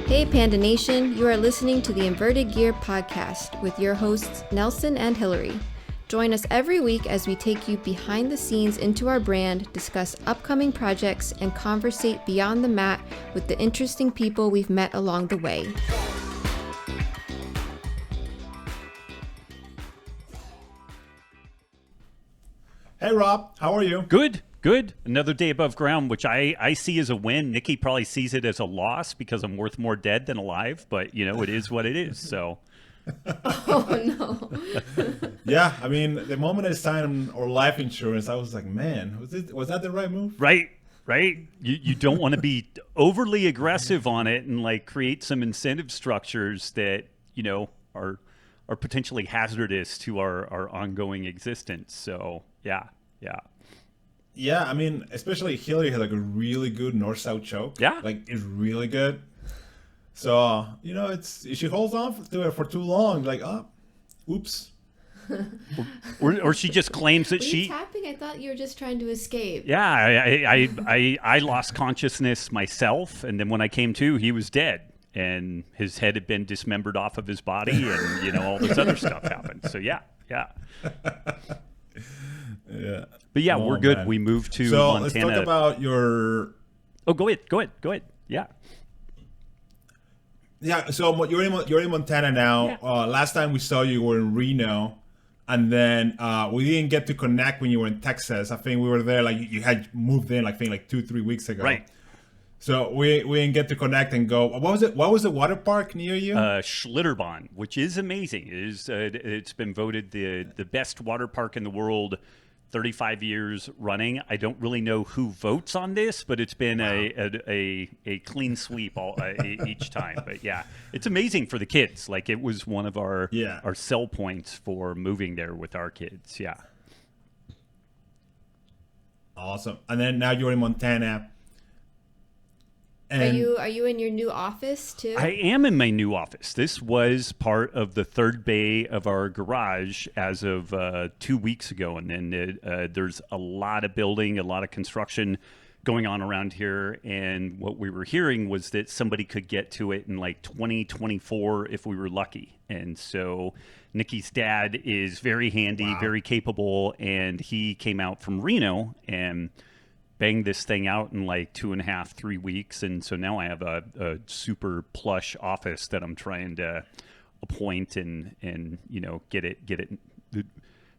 Hey Panda Nation, you are listening to the Inverted Gear podcast with your hosts Nelson and Hillary. Join us every week as we take you behind the scenes into our brand, discuss upcoming projects, and conversate beyond the mat with the interesting people we've met along the way. Hey Rob, how are you? Good. Another day above ground, which I see as a win. Nikki probably sees it as a loss because I'm worth more dead than alive, but you know, it is what it is. So. Oh no. Yeah, I mean, the moment I signed our life insurance, I was like, man, was that the right move? Right. You don't want to be overly aggressive on it and like create some incentive structures that, you know, are potentially hazardous to our ongoing existence. So yeah. Yeah, I mean, especially Hillary had like a really good north-south choke. Yeah. Like, it's really good. So, you know, if she holds on to it for too long, like, oops. or she just claims that Were you tapping? I thought you were just trying to escape. Yeah, I lost consciousness myself, and then when I came to, he was dead, and his head had been dismembered off of his body, and you know all this other stuff happened. So yeah. Yeah. But yeah, we're good. Man. We moved to so Montana. Let's talk about your... Oh, go ahead. Yeah. Yeah, so you're in Montana now. Yeah. Last time we saw you were in Reno, and then we didn't get to connect when you were in Texas. I think we were there, like you had moved in, I think like 2-3 weeks ago. Right. So we didn't get to connect and go. What was the water park near you? Schlitterbahn, which is amazing. It's been voted the best water park in the world 35 years running. I don't really know who votes on this, but it's been a clean sweep each time. But yeah, it's amazing for the kids. Like it was one of our sell points for moving there with our kids. Yeah. Awesome. And then now you're in Montana. And are you in your new office too? I am in my new office. This was part of the third bay of our garage as of 2 weeks ago. And then there's a lot of building, a lot of construction going on around here. And what we were hearing was that somebody could get to it in like 2024 if we were lucky. And so Nikki's dad is very handy, very capable, and he came out from Reno and banged this thing out in like 2.5-3 weeks, and so now I have a super plush office that I'm trying to appoint and you know get it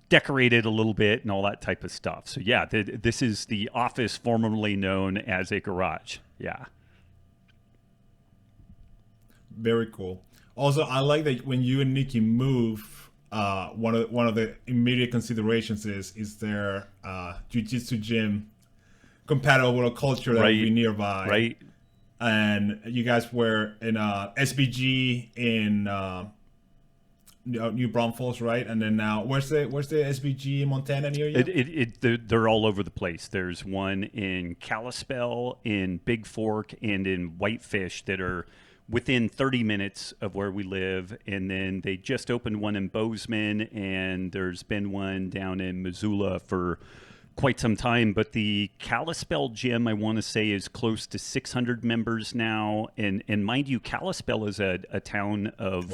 decorated a little bit and all that type of stuff. So yeah, this is the office formerly known as a garage. Yeah. Very cool. Also, I like that when you and Nikki move, one of the immediate considerations is their Jiu-Jitsu gym compatible with a culture that will be nearby. Right. And you guys were in SBG in New Braunfels, right? And then now, where's the SBG in Montana near you? They're all over the place. There's one in Kalispell, in Big Fork, and in Whitefish that are within 30 minutes of where we live. And then they just opened one in Bozeman, and there's been one down in Missoula for quite some time. But the Kalispell gym, I want to say, is close to 600 members now. And mind you, Kalispell is a town of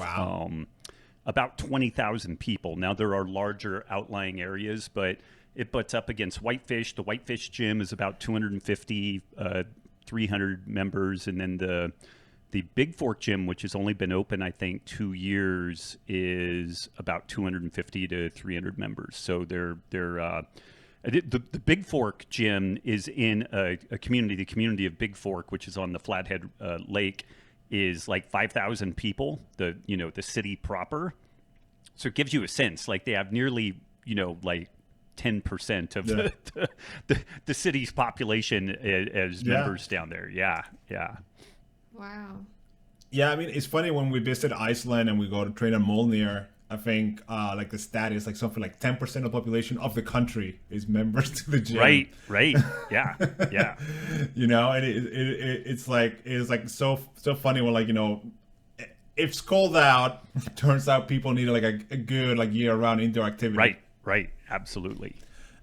about 20,000 people. Now, there are larger outlying areas, but it butts up against Whitefish. The Whitefish gym is about 250, 300 members. And then the Big Fork gym, which has only been open, I think, 2 years, is about 250 to 300 members. So they're the Big Fork gym is in a community. The community of Big Fork, which is on the Flathead Lake, is like 5,000 people. The city proper. So it gives you a sense. Like they have nearly like 10% of the city's population as members down there. Yeah. Wow. Yeah, I mean, it's funny when we visit Iceland and we go to train at Molnir. I think like the stat is like something like 10% of the population of the country is members to the gym. Right. Yeah. You know, and it's like so funny when like, you know, if it's cold out, it turns out people need like a good like year-round indoor activity. Right. Absolutely.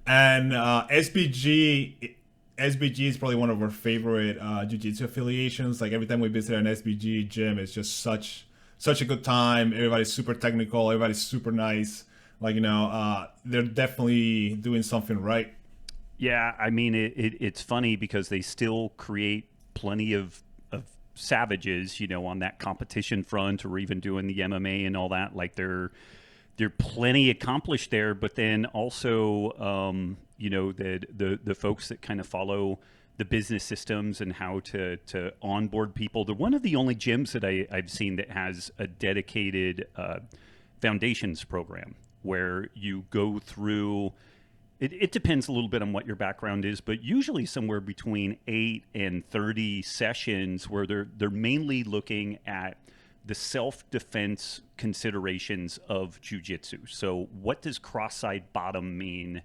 And SBG SBG is probably one of our favorite jiu-jitsu affiliations. Like every time we visit an SBG gym, it's just such a good time. Everybody's super technical. Everybody's super nice. Like, they're definitely doing something right. Yeah, I mean, it's funny because they still create plenty of savages, on that competition front, or even doing the MMA and all that. Like they're plenty accomplished there, but then also, the folks that kind of follow the business systems and how to onboard people. They're one of the only gyms that I've seen that has a dedicated foundations program where you go through. It depends a little bit on what your background is, but usually somewhere between 8 and 30 sessions where they're mainly looking at the self-defense considerations of jiu-jitsu. So what does cross-side bottom mean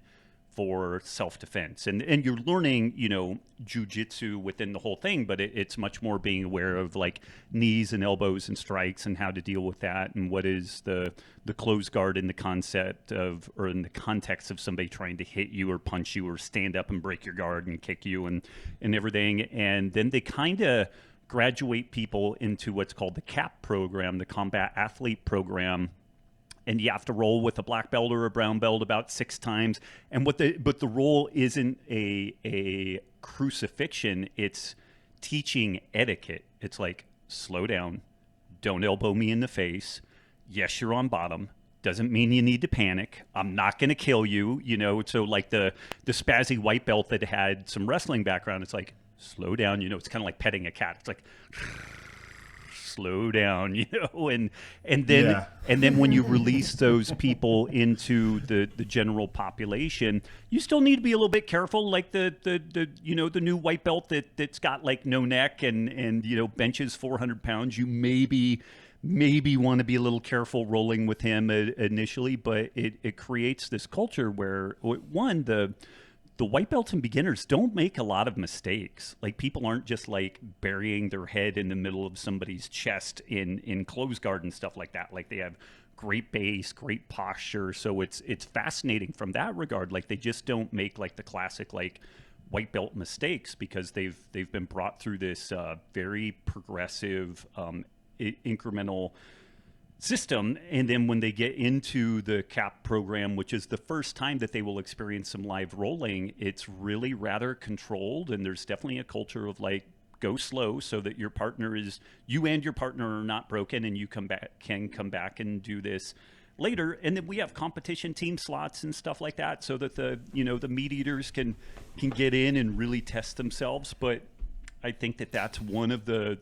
for self-defense? And you're learning, jiu-jitsu within the whole thing, but it's much more being aware of like knees and elbows and strikes and how to deal with that, and what is the closed guard in the concept of, or in the context of somebody trying to hit you or punch you or stand up and break your guard and kick you and everything. And then they kind of graduate people into what's called the CAP program, the Combat Athlete Program. And you have to roll with a black belt or a brown belt about 6 times. And but the role isn't a crucifixion. It's teaching etiquette. It's like, slow down. Don't elbow me in the face. Yes, you're on bottom. Doesn't mean you need to panic. I'm not going to kill you. So like the spazzy white belt that had some wrestling background, it's like, slow down. It's kind of like petting a cat. It's like, slow down, and then Yeah. and then when you release those people into the general population, you still need to be a little bit careful. Like the the new white belt that's got like no neck and benches 400 pounds. You maybe want to be a little careful rolling with him initially, but it creates this culture where the white belts and beginners don't make a lot of mistakes. Like people aren't just like burying their head in the middle of somebody's chest in closed guard and stuff like that. Like they have great base, great posture. So it's fascinating from that regard. Like they just don't make like the classic like white belt mistakes because they've been brought through this very progressive incremental system. And then when they get into the CAP program, which is the first time that they will experience some live rolling, it's really rather controlled. And there's definitely a culture of like, go slow so that you and your partner are not broken and you can come back and do this later. And then we have competition team slots and stuff like that so that the meat eaters can get in and really test themselves. But I think that's one of the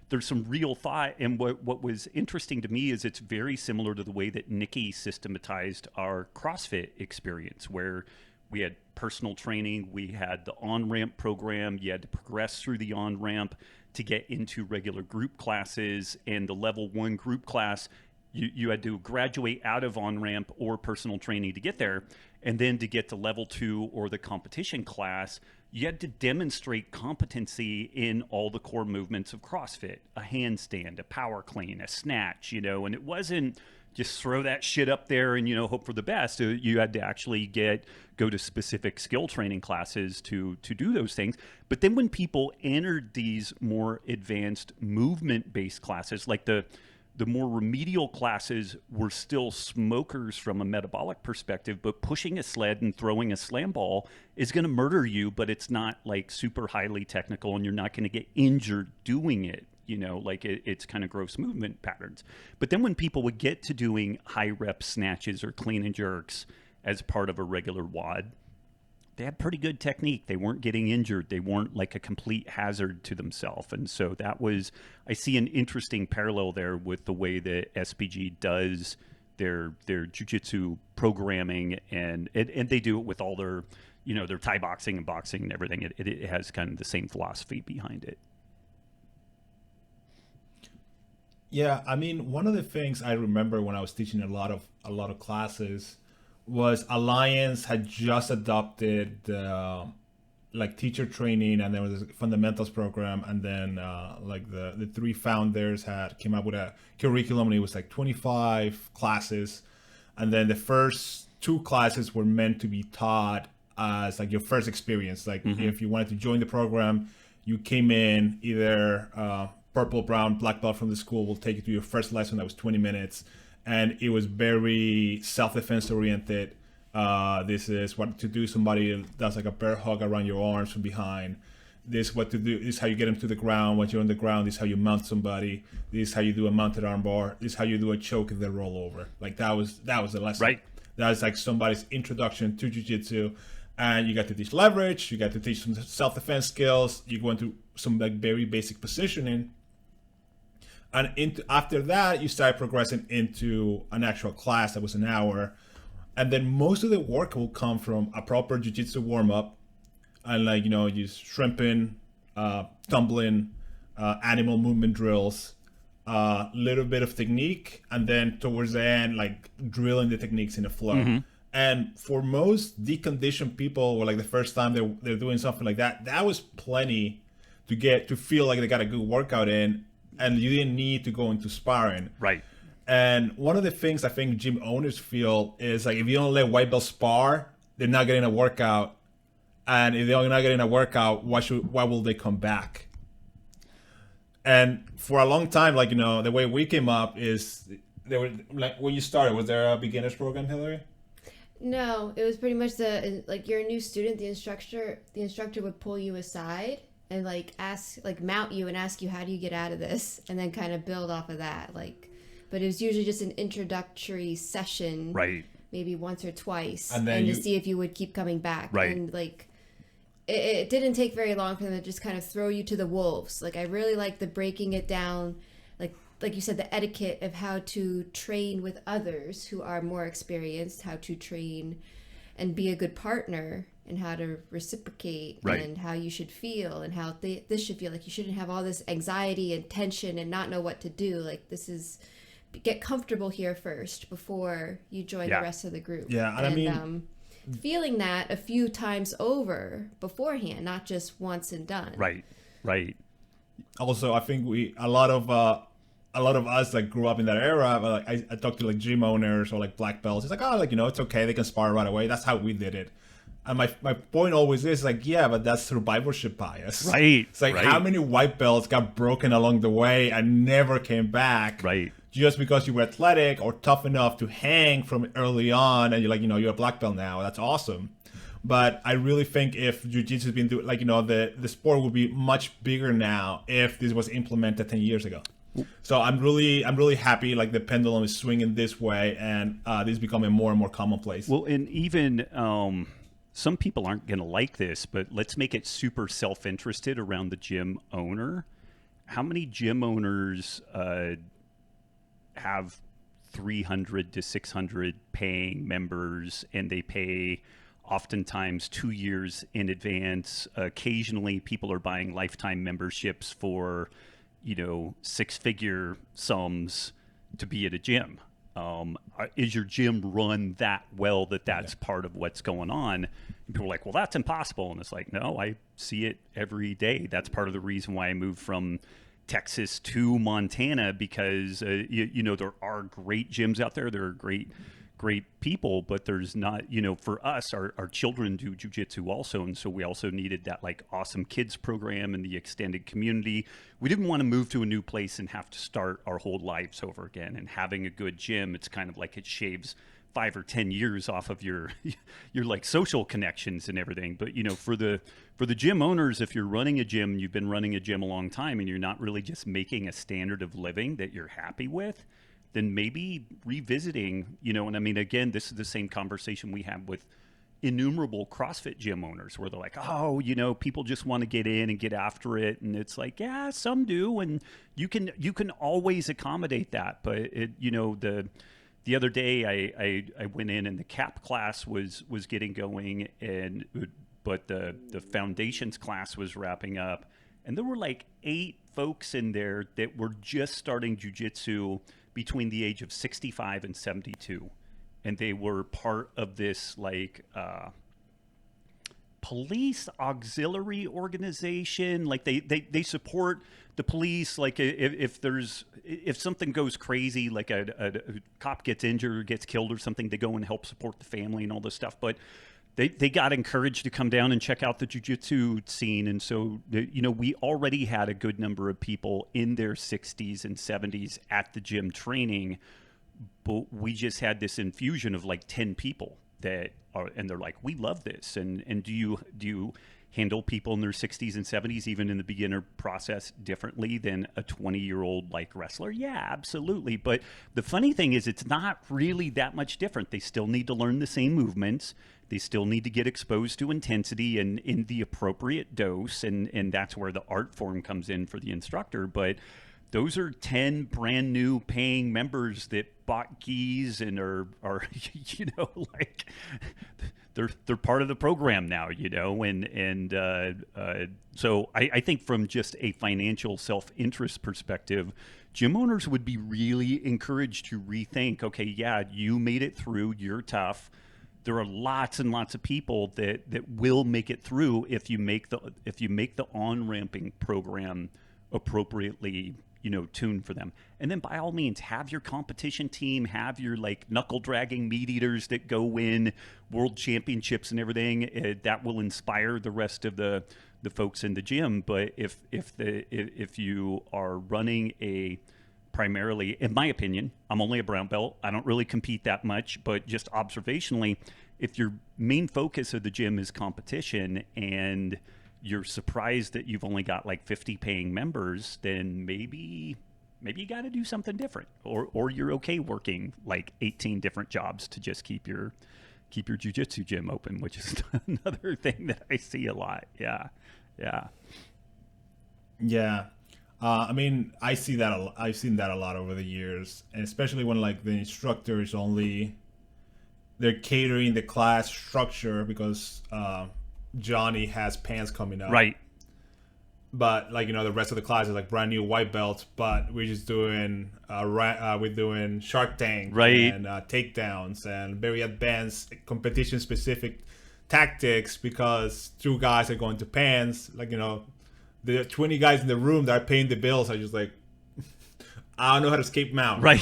there's some real thought. And what was interesting to me is it's very similar to the way that Nikki systematized our CrossFit experience, where we had personal training, we had the on-ramp program, you had to progress through the on-ramp to get into regular group classes, and the level 1 group class, you had to graduate out of on-ramp or personal training to get there. And then to get to level 2 or the competition class, you had to demonstrate competency in all the core movements of CrossFit, a handstand, a power clean, a snatch, and it wasn't just throw that shit up there and, hope for the best. You had to actually go to specific skill training classes to do those things. But then when people entered these more advanced movement-based classes, like the more remedial classes were still smokers from a metabolic perspective, but pushing a sled and throwing a slam ball is going to murder you, but it's not like super highly technical and you're not going to get injured doing it. It's kind of gross movement patterns. But then when people would get to doing high rep snatches or clean and jerks as part of a regular WOD, they had pretty good technique. They weren't getting injured. They weren't like a complete hazard to themselves. And so I see an interesting parallel there with the way that SBG does their jiu-jitsu programming, and they do it with all their, their Thai boxing and boxing and everything. It has kind of the same philosophy behind it. Yeah, I mean, one of the things I remember when I was teaching a lot of classes was Alliance had just adopted like teacher training, and there was a fundamentals program, and then like the 3 founders came up with a curriculum, and it was like 25 classes, and then the first 2 classes were meant to be taught as like your first experience. Like if you wanted to join the program, you came in either purple, brown, black belt from the school will take you to your first lesson that was 20 minutes. And it was very self-defense oriented. This is what to do. Somebody does like a bear hug around your arms from behind. This is what to do. This is how you get them to the ground. Once you're on the ground, this is how you mount somebody. This is how you do a mounted arm bar. This is how you do a choke and then roll over. Like that was the lesson. Right. That was like somebody's introduction to jiu-jitsu. And you got to teach leverage. You got to teach some self-defense skills. You go into some like very basic positioning. And after that, you start progressing into an actual class that was an hour. And then most of the work will come from a proper jiu-jitsu warm-up. And like, just shrimping, tumbling, animal movement drills, little bit of technique. And then towards the end, like drilling the techniques in the flow. And for most deconditioned people, or like the first time they're doing something like that, that was plenty to get to feel like they got a good workout in, and you didn't need to go into sparring. Right. And one of the things I think gym owners feel is like if you don't let white belts spar, they're not getting a workout. And if they're not getting a workout, why will they come back? And for a long time, like the way we came up is they were like when you started, was there a beginners program, Hillary? No, it was pretty much like you're a new student. The instructor would pull you aside and like mount you and ask you, how do you get out of this, and then kind of build off of that. But it was usually just an introductory session, right? Maybe once or twice, and to see if you would keep coming back, right? And like it didn't take very long for them to just kind of throw you to the wolves. Like I really like the breaking it down, like you said, the etiquette of how to train with others who are more experienced, how to train and be a good partner, and how to reciprocate, right, and how you should feel, and how this should feel. Like you shouldn't have all this anxiety and tension and not know what to do. Like this is, get comfortable here first before you join the rest of the group. Yeah, and I mean, feeling that a few times over beforehand, not just once and done. Right, right. Also, I think a lot of us like grew up in that era. But like I talked to like gym owners or like black belts. It's like, oh, like it's okay, they can spar right away. That's how we did it. And my point always is like, yeah, but that's survivorship bias. Right. It's like how many white belts got broken along the way and never came back. Right. Just because you were athletic or tough enough to hang from early on, and you're like, you're a black belt now. That's awesome. But I really think if jiu-jitsu has been doing, like, the sport would be much bigger now if this was implemented 10 years ago. So I'm really happy like the pendulum is swinging this way, and this is becoming more and more commonplace. Well, and even some people aren't going to like this, but let's make it super self-interested around the gym owner. How many gym owners have 300 to 600 paying members, and they pay oftentimes 2 years in advance? Occasionally people are buying lifetime memberships for, six-figure sums to be at a gym. Is your gym run that well that's part of what's going on? And people are like, well, that's impossible. And it's like, no, I see it every day. That's part of the reason why I moved from Texas to Montana, because there are great gyms out there. There are great people, but there's not, for us, our children do jiu-jitsu also. And so we also needed that like awesome kids program and the extended community. We didn't want to move to a new place and have to start our whole lives over again. And having a good gym, it's kind of like it shaves 5 or 10 years off of your like social connections and everything. But for the gym owners, if you're running a gym, you've been running a gym a long time, and you're not really just making a standard of living that you're happy with, then maybe revisiting, and I mean, again, this is the same conversation we have with innumerable CrossFit gym owners, where they're like, oh, people just want to get in and get after it. And it's like, yeah, some do. And you can always accommodate that. But the other day I went in and the CAP class was getting going, but the foundations class was wrapping up. And there were like 8 folks in there that were just starting jiu-jitsu between the age of 65 and 72. And they were part of this like police auxiliary organization. Like they support the police. Like if something goes crazy, like a cop gets injured or gets killed or something, they go and help support the family and all this stuff. But they got encouraged to come down and check out the jiu-jitsu scene. And so, we already had a good number of people in their 60s and 70s at the gym training, but we just had this infusion of like 10 people that are, and they're like, we love this. And do you handle people in their 60s and 70s, even in the beginner process, differently than a 20-year-old like wrestler? Yeah, absolutely. But the funny thing is, it's not really that much different. They still need to learn the same movements. They still need to get exposed to intensity and in the appropriate dose. And that's where the art form comes in for the instructor. But those are 10 brand new paying members that bought keys and are like they're part of the program now, so I think from just a financial self-interest perspective, gym owners would be really encouraged to rethink, okay, yeah, you made it through, you're tough. There are lots and lots of people that will make it through if you make the on-ramping program appropriately tuned for them. And then by all means, have your competition team, have your like knuckle dragging meat eaters that go win world championships and everything. That will inspire the rest of the folks in the gym. But if you are running a primarily, in my opinion, I'm only a brown belt, I don't really compete that much, but just observationally, if your main focus of the gym is competition and you're surprised that you've only got like 50 paying members, then maybe you got to do something different, or you're okay working like 18 different jobs to just keep your jiu-jitsu gym open, which is another thing that I see a lot. Yeah. I mean, I've seen that a lot over the years, and especially when like the instructor is they're catering the class structure because Johnny has pants coming up, right? But like the rest of the class is like brand new white belts, but we're just doing Shark Tank, right, and takedowns and very advanced competition specific tactics because 2 guys are going to pants. Like the 20 guys in the room that are paying the bills are just like, I don't know how to escape mount. Right.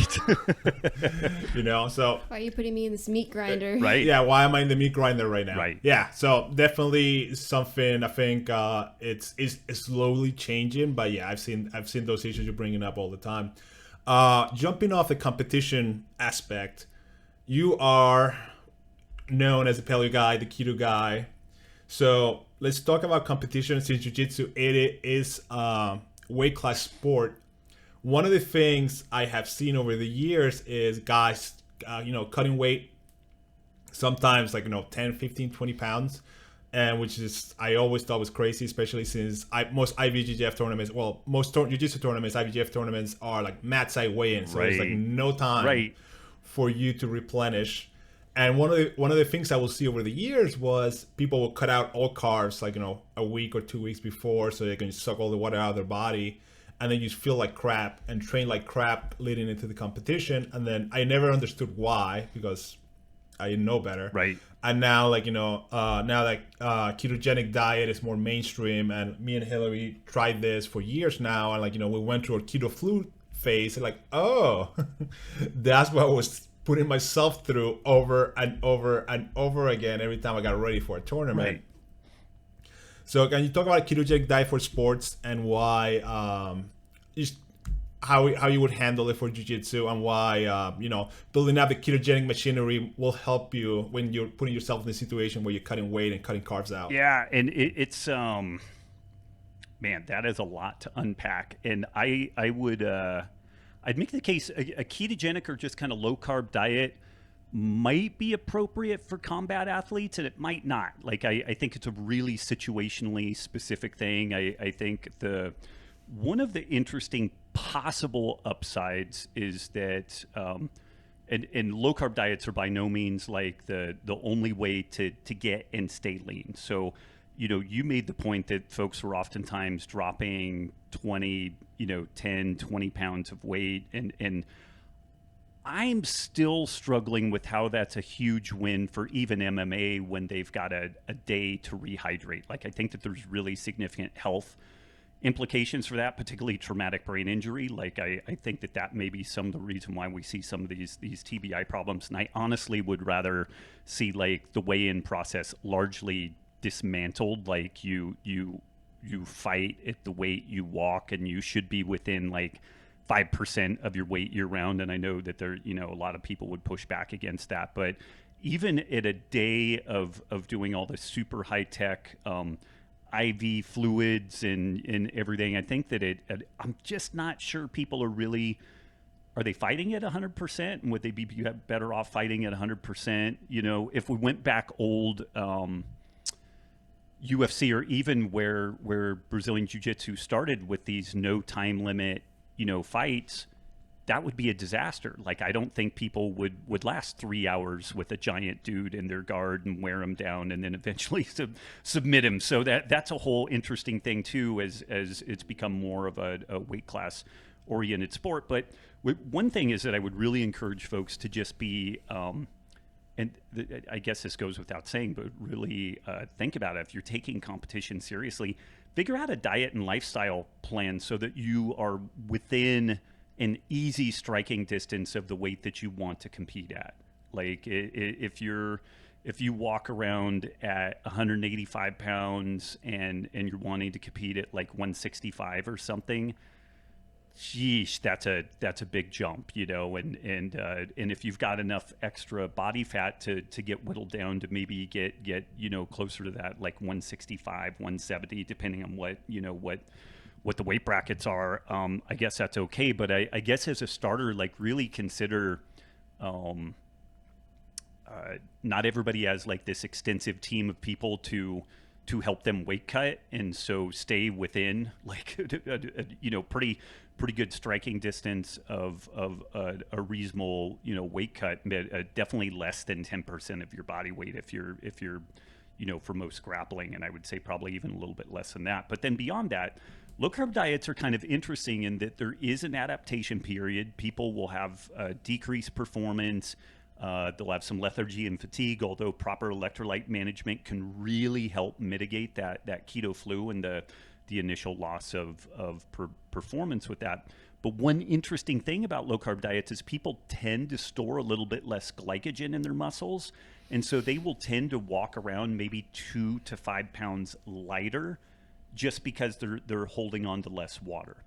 So. Why are you putting me in this meat grinder? Right. Yeah, why am I in the meat grinder right now? Right. Yeah, so definitely something I think it's slowly changing, but yeah, I've seen those issues you're bringing up all the time. Jumping off the competition aspect, you are known as the Paleo guy, the keto guy. So let's talk about competition since Jiu-Jitsu it is weight class sport. One of the things I have seen over the years is guys, cutting weight, sometimes like, 10, 15, 20 pounds, and which is, I always thought was crazy, especially since most IBJJF tournaments, most Jiu-Jitsu tournaments, IBJJF tournaments are like mat side weigh-in. So right. There's like no time for you to replenish. And one of the things I will see over the years was people will cut out all carbs, like, a week or 2 weeks before, so they can suck all the water out of their body. And then you feel like crap and train like crap leading into the competition. And then I never understood why, because I didn't know better. Right. And now, like, now that ketogenic diet is more mainstream, and me and Hillary tried this for years now. And like, we went through a keto flu phase, and like, oh, that's what I was putting myself through over and over and over again every time I got ready for a tournament. Right. So can you talk about ketogenic diet for sports and why, how you would handle it for jiu-jitsu, and why, building up the ketogenic machinery will help you when you're putting yourself in a situation where you're cutting weight and cutting carbs out? Yeah, and it's man, that is a lot to unpack. And I would I'd make the case a ketogenic or just kind of low carb diet might be appropriate for combat athletes, and it might not. Like, I think it's a really situationally specific thing. I think one of the interesting possible upsides is that, and low carb diets are by no means like the only way to get and stay lean. So, you made the point that folks were oftentimes dropping 10, 20 pounds of weight, and I'm still struggling with how that's a huge win for even MMA when they've got a day to rehydrate. Like, I think that there's really significant health implications for that, particularly traumatic brain injury. Like I think that may be some of the reason why we see some of these TBI problems. And I honestly would rather see like the weigh-in process largely dismantled. Like you fight at the weight you walk, and you should be within like 5% of your weight year round. And I know that there, a lot of people would push back against that, but even at a day of doing all this super high tech, IV fluids and everything, I think that I'm just not sure people are they fighting at 100%? And would they be better off fighting at 100%? If we went back old, UFC, or even where Brazilian Jiu-Jitsu started with these no time limit, fights, that would be a disaster. Like, I don't think people would last 3 hours with a giant dude in their guard and wear him down and then eventually submit him. So that's a whole interesting thing too, as it's become more of a weight class oriented sport. But one thing is that I would really encourage folks to just be, I guess this goes without saying, but really think about it. If you're taking competition seriously, figure out a diet and lifestyle plan so that you are within an easy striking distance of the weight that you want to compete at. Like if you walk around at 185 pounds and you're wanting to compete at like 165 or something, sheesh, that's a big jump, and if you've got enough extra body fat to get whittled down to maybe get closer to that, like 165, 170, depending on what the weight brackets are, I guess that's okay. But I guess as a starter, like, really consider, not everybody has like this extensive team of people to help them weight cut, and so stay within like pretty good striking distance of a reasonable weight cut, definitely less than 10% of your body weight if you're for most grappling, and I would say probably even a little bit less than that. But then beyond that, low carb diets are kind of interesting in that there is an adaptation period. People will have decreased performance. They'll have some lethargy and fatigue, although proper electrolyte management can really help mitigate that keto flu and the initial loss of performance with that. But one interesting thing about low carb diets is people tend to store a little bit less glycogen in their muscles. And so they will tend to walk around maybe 2 to 5 pounds lighter just because they're holding on to less water.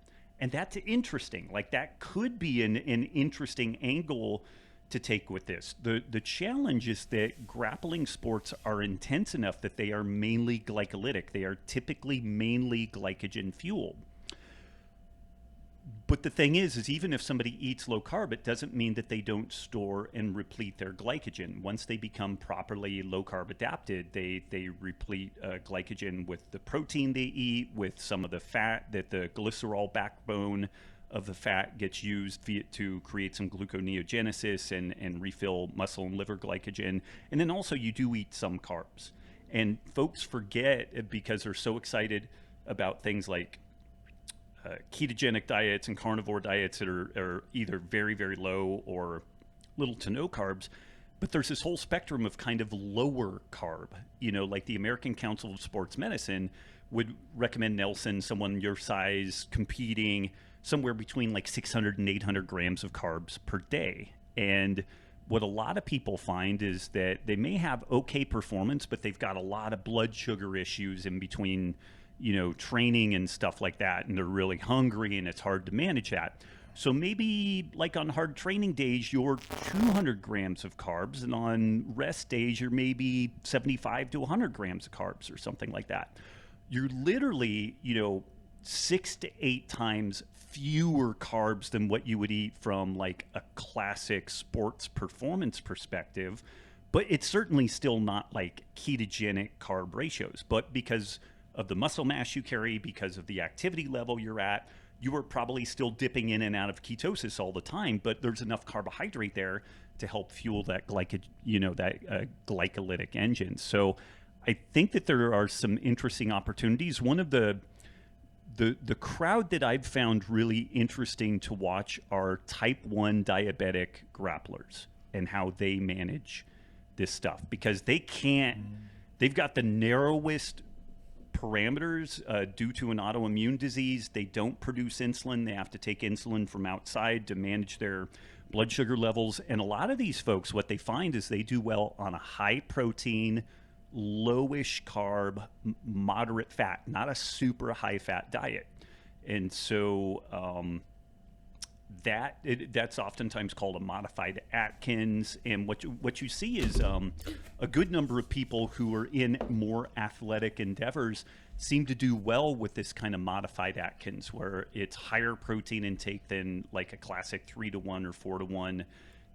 And that's interesting. Like, that could be an interesting angle to take with this. The challenge is that grappling sports are intense enough that they are mainly glycolytic. They are typically mainly glycogen fueled. But the thing is even if somebody eats low carb, it doesn't mean that they don't store and replete their glycogen. Once they become properly low carb adapted, they replete glycogen with the protein they eat, with some of the fat, that the glycerol backbone of the fat gets used to create some gluconeogenesis and refill muscle and liver glycogen. And then also you do eat some carbs. And folks forget, because they're so excited about things like ketogenic diets and carnivore diets that are either very, very low or little to no carbs. But there's this whole spectrum of kind of lower carb, like the American Council of Sports Medicine would recommend, Nelson, someone your size, competing somewhere between like 600 and 800 grams of carbs per day. And what a lot of people find is that they may have okay performance, but they've got a lot of blood sugar issues in between, training and stuff like that. And they're really hungry and it's hard to manage that. So maybe like on hard training days, you're 200 grams of carbs, and on rest days, you're maybe 75 to 100 grams of carbs or something like that. You're literally, 6 to 8 times fewer carbs than what you would eat from like a classic sports performance perspective. But it's certainly still not like ketogenic carb ratios. But because of the muscle mass you carry, because of the activity level you're at, you are probably still dipping in and out of ketosis all the time, but there's enough carbohydrate there to help fuel that glycolytic engine. So I think that there are some interesting opportunities. One of the crowd that I've found really interesting to watch are type 1 diabetic grapplers and how they manage this stuff, because they've got the narrowest parameters due to an autoimmune disease. They don't produce insulin. They have to take insulin from outside to manage their blood sugar levels. And a lot of these folks, what they find is they do well on a high protein, lowish carb, moderate fat, not a super high fat diet. And so that's oftentimes called a modified Atkins. And what you see is a good number of people who are in more athletic endeavors seem to do well with this kind of modified Atkins, where it's higher protein intake than like a classic 3-to-1 or 4-to-1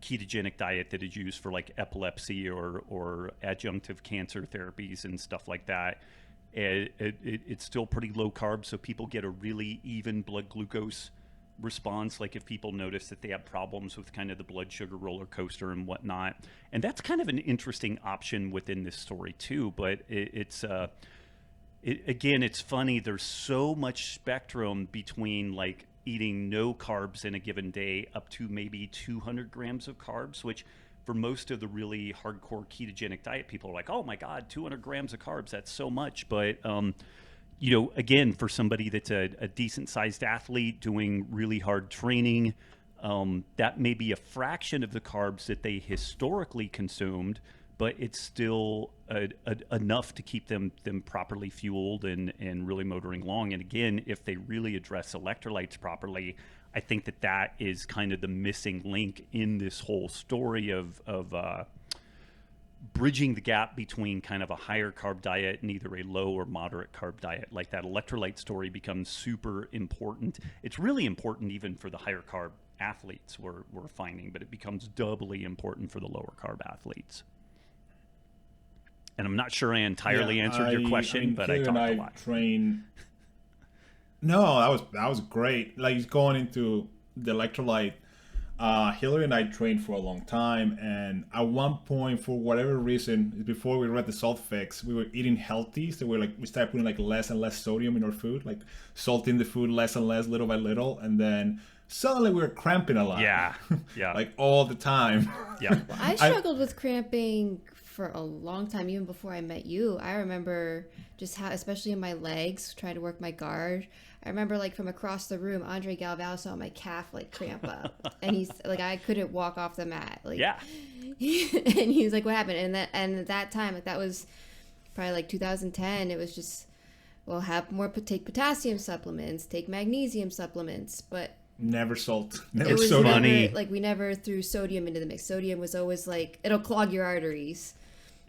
ketogenic diet that is used for like epilepsy or adjunctive cancer therapies and stuff like that. It's still pretty low carb, so people get a really even blood glucose response, like if people notice that they have problems with kind of the blood sugar roller coaster and whatnot. And that's kind of an interesting option within this story too, but again, it's funny. There's so much spectrum between like eating no carbs in a given day up to maybe 200 grams of carbs, which for most of the really hardcore ketogenic diet people are like, oh my God, 200 grams of carbs, that's so much. But, again, for somebody that's a decent sized athlete doing really hard training, that may be a fraction of the carbs that they historically consumed, but it's still enough to keep them properly fueled and really motoring along. And again, if they really address electrolytes properly, I think that is kind of the missing link in this whole story of bridging the gap between kind of a higher carb diet and either a low or moderate carb diet. Like that electrolyte story becomes super important. It's really important even for the higher carb athletes we're finding, but it becomes doubly important for the lower carb athletes. And I'm not sure I entirely answered your question, but I talked a lot. No, that was great. Like going into the electrolyte, Hillary and I trained for a long time, and at one point, for whatever reason, before we read the salt fix, we were eating healthy, so we started putting like less and less sodium in our food, like salting the food less and less, little by little, and then suddenly we were cramping a lot. Yeah. Like all the time. Yeah. Well, I struggled with cramping for a long time, even before I met you. I remember just how, especially in my legs, trying to work my guard. I remember like from across the room, Andre Galvao saw my calf like cramp up, and he's like, I couldn't walk off the mat. Like, yeah. And he's like, what happened? And at that time, like that was probably like 2010. It was just, well, take potassium supplements, take magnesium supplements, but never salt. It was sodium. Funny. Like we never threw sodium into the mix. Sodium was always like, it'll clog your arteries.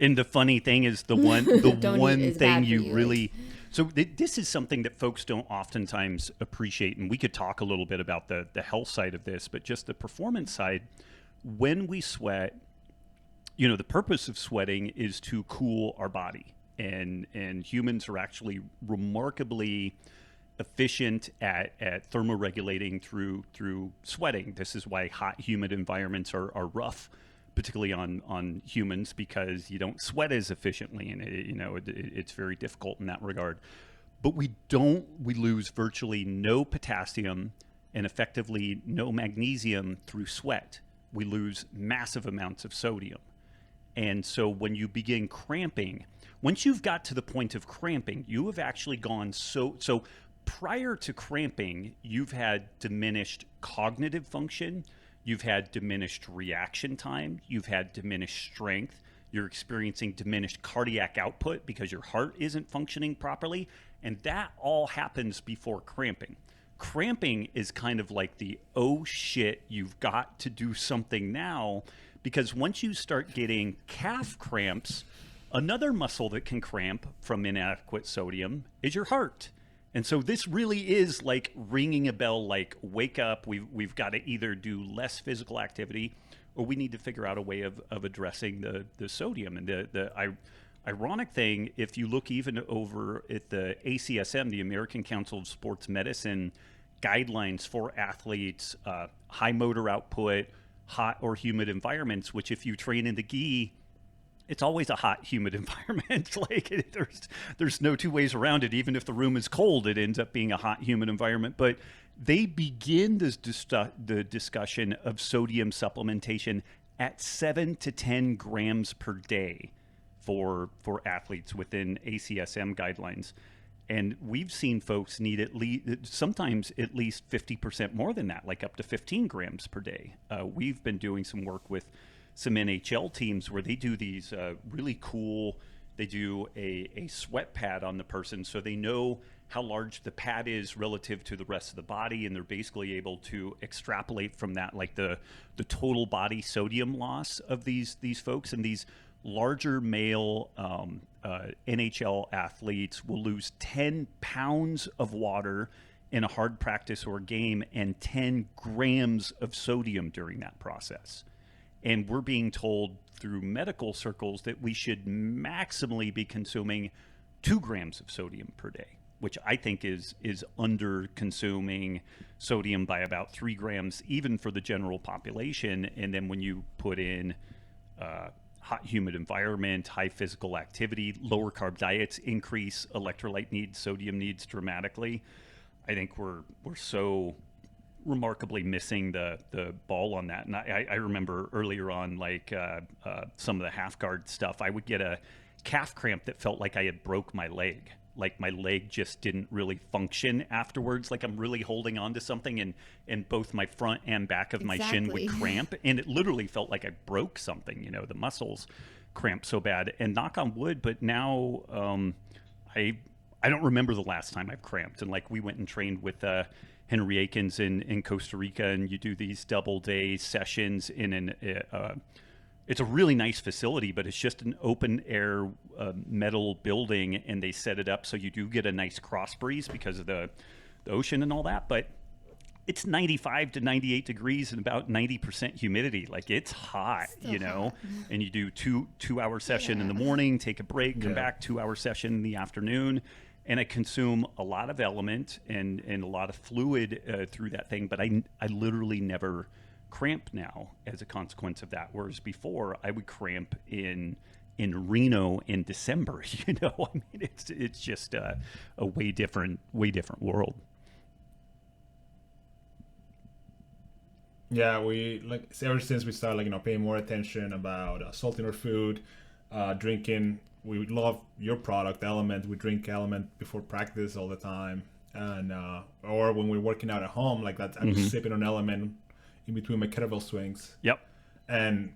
And the funny thing is the one thing you really, so this is something that folks don't oftentimes appreciate. And we could talk a little bit about the health side of this, but just the performance side. When we sweat, the purpose of sweating is to cool our body, and humans are actually remarkably efficient at thermoregulating through sweating. This is why hot, humid environments are rough, particularly on humans, because you don't sweat as efficiently, and it's very difficult in that regard. But we lose virtually no potassium and effectively no magnesium through sweat. We lose massive amounts of sodium. And so when you begin cramping, once you've got to the point of cramping, you have actually gone so prior to cramping, you've had diminished cognitive function, you've had diminished reaction time, you've had diminished strength, you're experiencing diminished cardiac output because your heart isn't functioning properly, and that all happens before cramping. Cramping is kind of like the, oh shit, you've got to do something now, because once you start getting calf cramps, another muscle that can cramp from inadequate sodium is your heart. And so this really is like ringing a bell, like wake up, we've got to either do less physical activity, or we need to figure out a way of addressing the sodium. And the ironic thing, if you look even over at the ACSM, the American Council of Sports Medicine guidelines for athletes, high motor output, hot or humid environments, which if you train in the gi, it's always a hot, humid environment. Like there's no two ways around it. Even if the room is cold, it ends up being a hot, humid environment. But they begin the discussion of sodium supplementation at 7 to 10 grams per day for athletes within ACSM guidelines. And we've seen folks need sometimes at least 50% more than that, like up to 15 grams per day. We've been doing some work with some NHL teams where they do these really cool, they do a sweat pad on the person so they know how large the pad is relative to the rest of the body, and they're basically able to extrapolate from that, like the total body sodium loss of these folks. And these larger male NHL athletes will lose 10 pounds of water in a hard practice or game and 10 grams of sodium during that process. And we're being told through medical circles that we should maximally be consuming 2 grams of sodium per day, which I think is under consuming sodium by about 3 grams, even for the general population. And then when you put in hot, humid environment, high physical activity, lower carb diets increase electrolyte needs, sodium needs dramatically. I think we're so remarkably missing the ball on that. And I remember earlier on, like some of the half guard stuff, I would get a calf cramp that felt like I had broke my leg. Like my leg just didn't really function afterwards. Like I'm really holding on to something, and both my front and back of my shin would cramp. And it literally felt like I broke something, you know, the muscles cramped so bad. And knock on wood, but now I don't remember the last time I've cramped. And like we went and trained with Henry Atkins in Costa Rica, and you do these double day sessions in it's a really nice facility, but it's just an open air metal building, and they set it up so you do get a nice cross breeze because of the ocean and all that. But it's 95 to 98 degrees and about 90% humidity. Like it's hot, you know, and you do two hour session in the morning, take a break, come back, 2 hour session in the afternoon. And I consume a lot of element and a lot of fluid through that thing, but I literally never cramp now as a consequence of that. Whereas before I would cramp in Reno in December, you know. I mean, it's just a way different world. Yeah, we like ever since we started, like, you know, paying more attention about salt in our food, drinking. We love your product, LMNT. We drink LMNT before practice all the time, and or when we're working out at home, like that, I'm just sipping on LMNT in between my kettlebell swings. Yep. And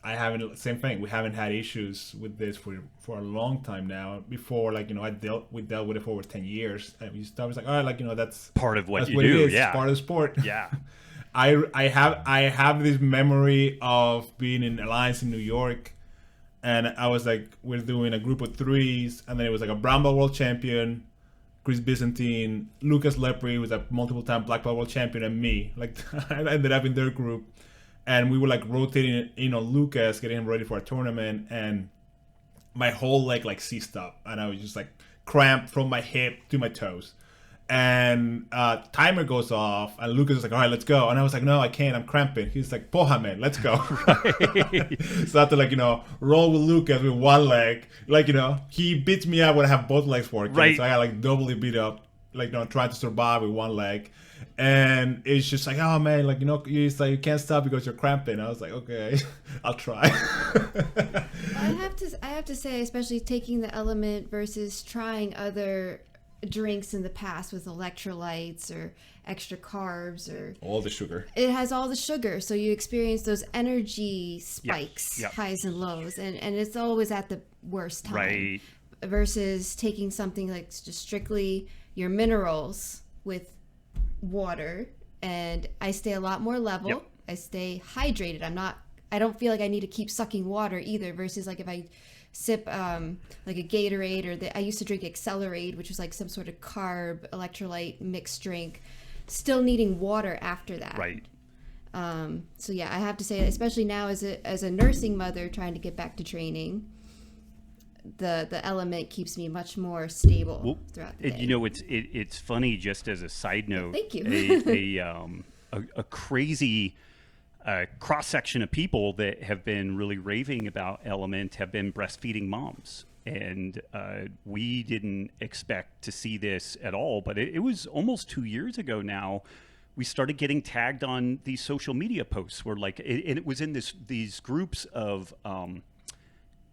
I haven't, same thing. We haven't had issues with this for a long time now. Before, like, you know, we dealt with it for over 10 years, and we was like, all right, like, you know, that's part of what you do. do. It is. Yeah, it's part of the sport. Yeah. I have this memory of being in Alliance in New York, and I was like, we're doing a group of 3s, and then it was like a brown belt world champion, Chris Byzantine, Lucas Lepre, who was a multiple-time black belt world champion, and me. Like, I ended up in their group, and we were like rotating, you know, Lucas, getting him ready for a tournament, and my whole leg like seized up, and I was just like cramped from my hip to my toes. And timer goes off, and Lucas is like, all right, let's go. And I was like, no, I can't, I'm cramping. He's like, poha, man, let's go. Right. So I had to, like, you know, roll with Lucas with one leg. Like, you know, he beats me up when I have both legs working. Right. So I got like doubly beat up, like, you know, trying to survive with one leg. And it's just like, oh man, like, you know, it's like you can't stop because you're cramping. I was like, okay, I'll try. I have to say, especially taking the LMNT versus trying other drinks in the past with electrolytes or extra carbs or all the sugar. It has all the sugar, so you experience those energy spikes, highs and lows, and it's always at the worst time. Right. Versus taking something like just strictly your minerals with water, and I stay a lot more level. Yep. I stay hydrated. I don't feel like I need to keep sucking water either, versus like if I sip like a Gatorade, or I used to drink Accelerate, which was like some sort of carb electrolyte mixed drink, still needing water after that. Right. So yeah, I have to say, especially now as a nursing mother trying to get back to training, the LMNT keeps me much more stable throughout the day. You know, it's funny, just as a side note. Thank you. A crazy cross section of people that have been really raving about LMNT have been breastfeeding moms, and we didn't expect to see this at all. But it was almost 2 years ago now. We started getting tagged on these social media posts where, like, and it was in these groups of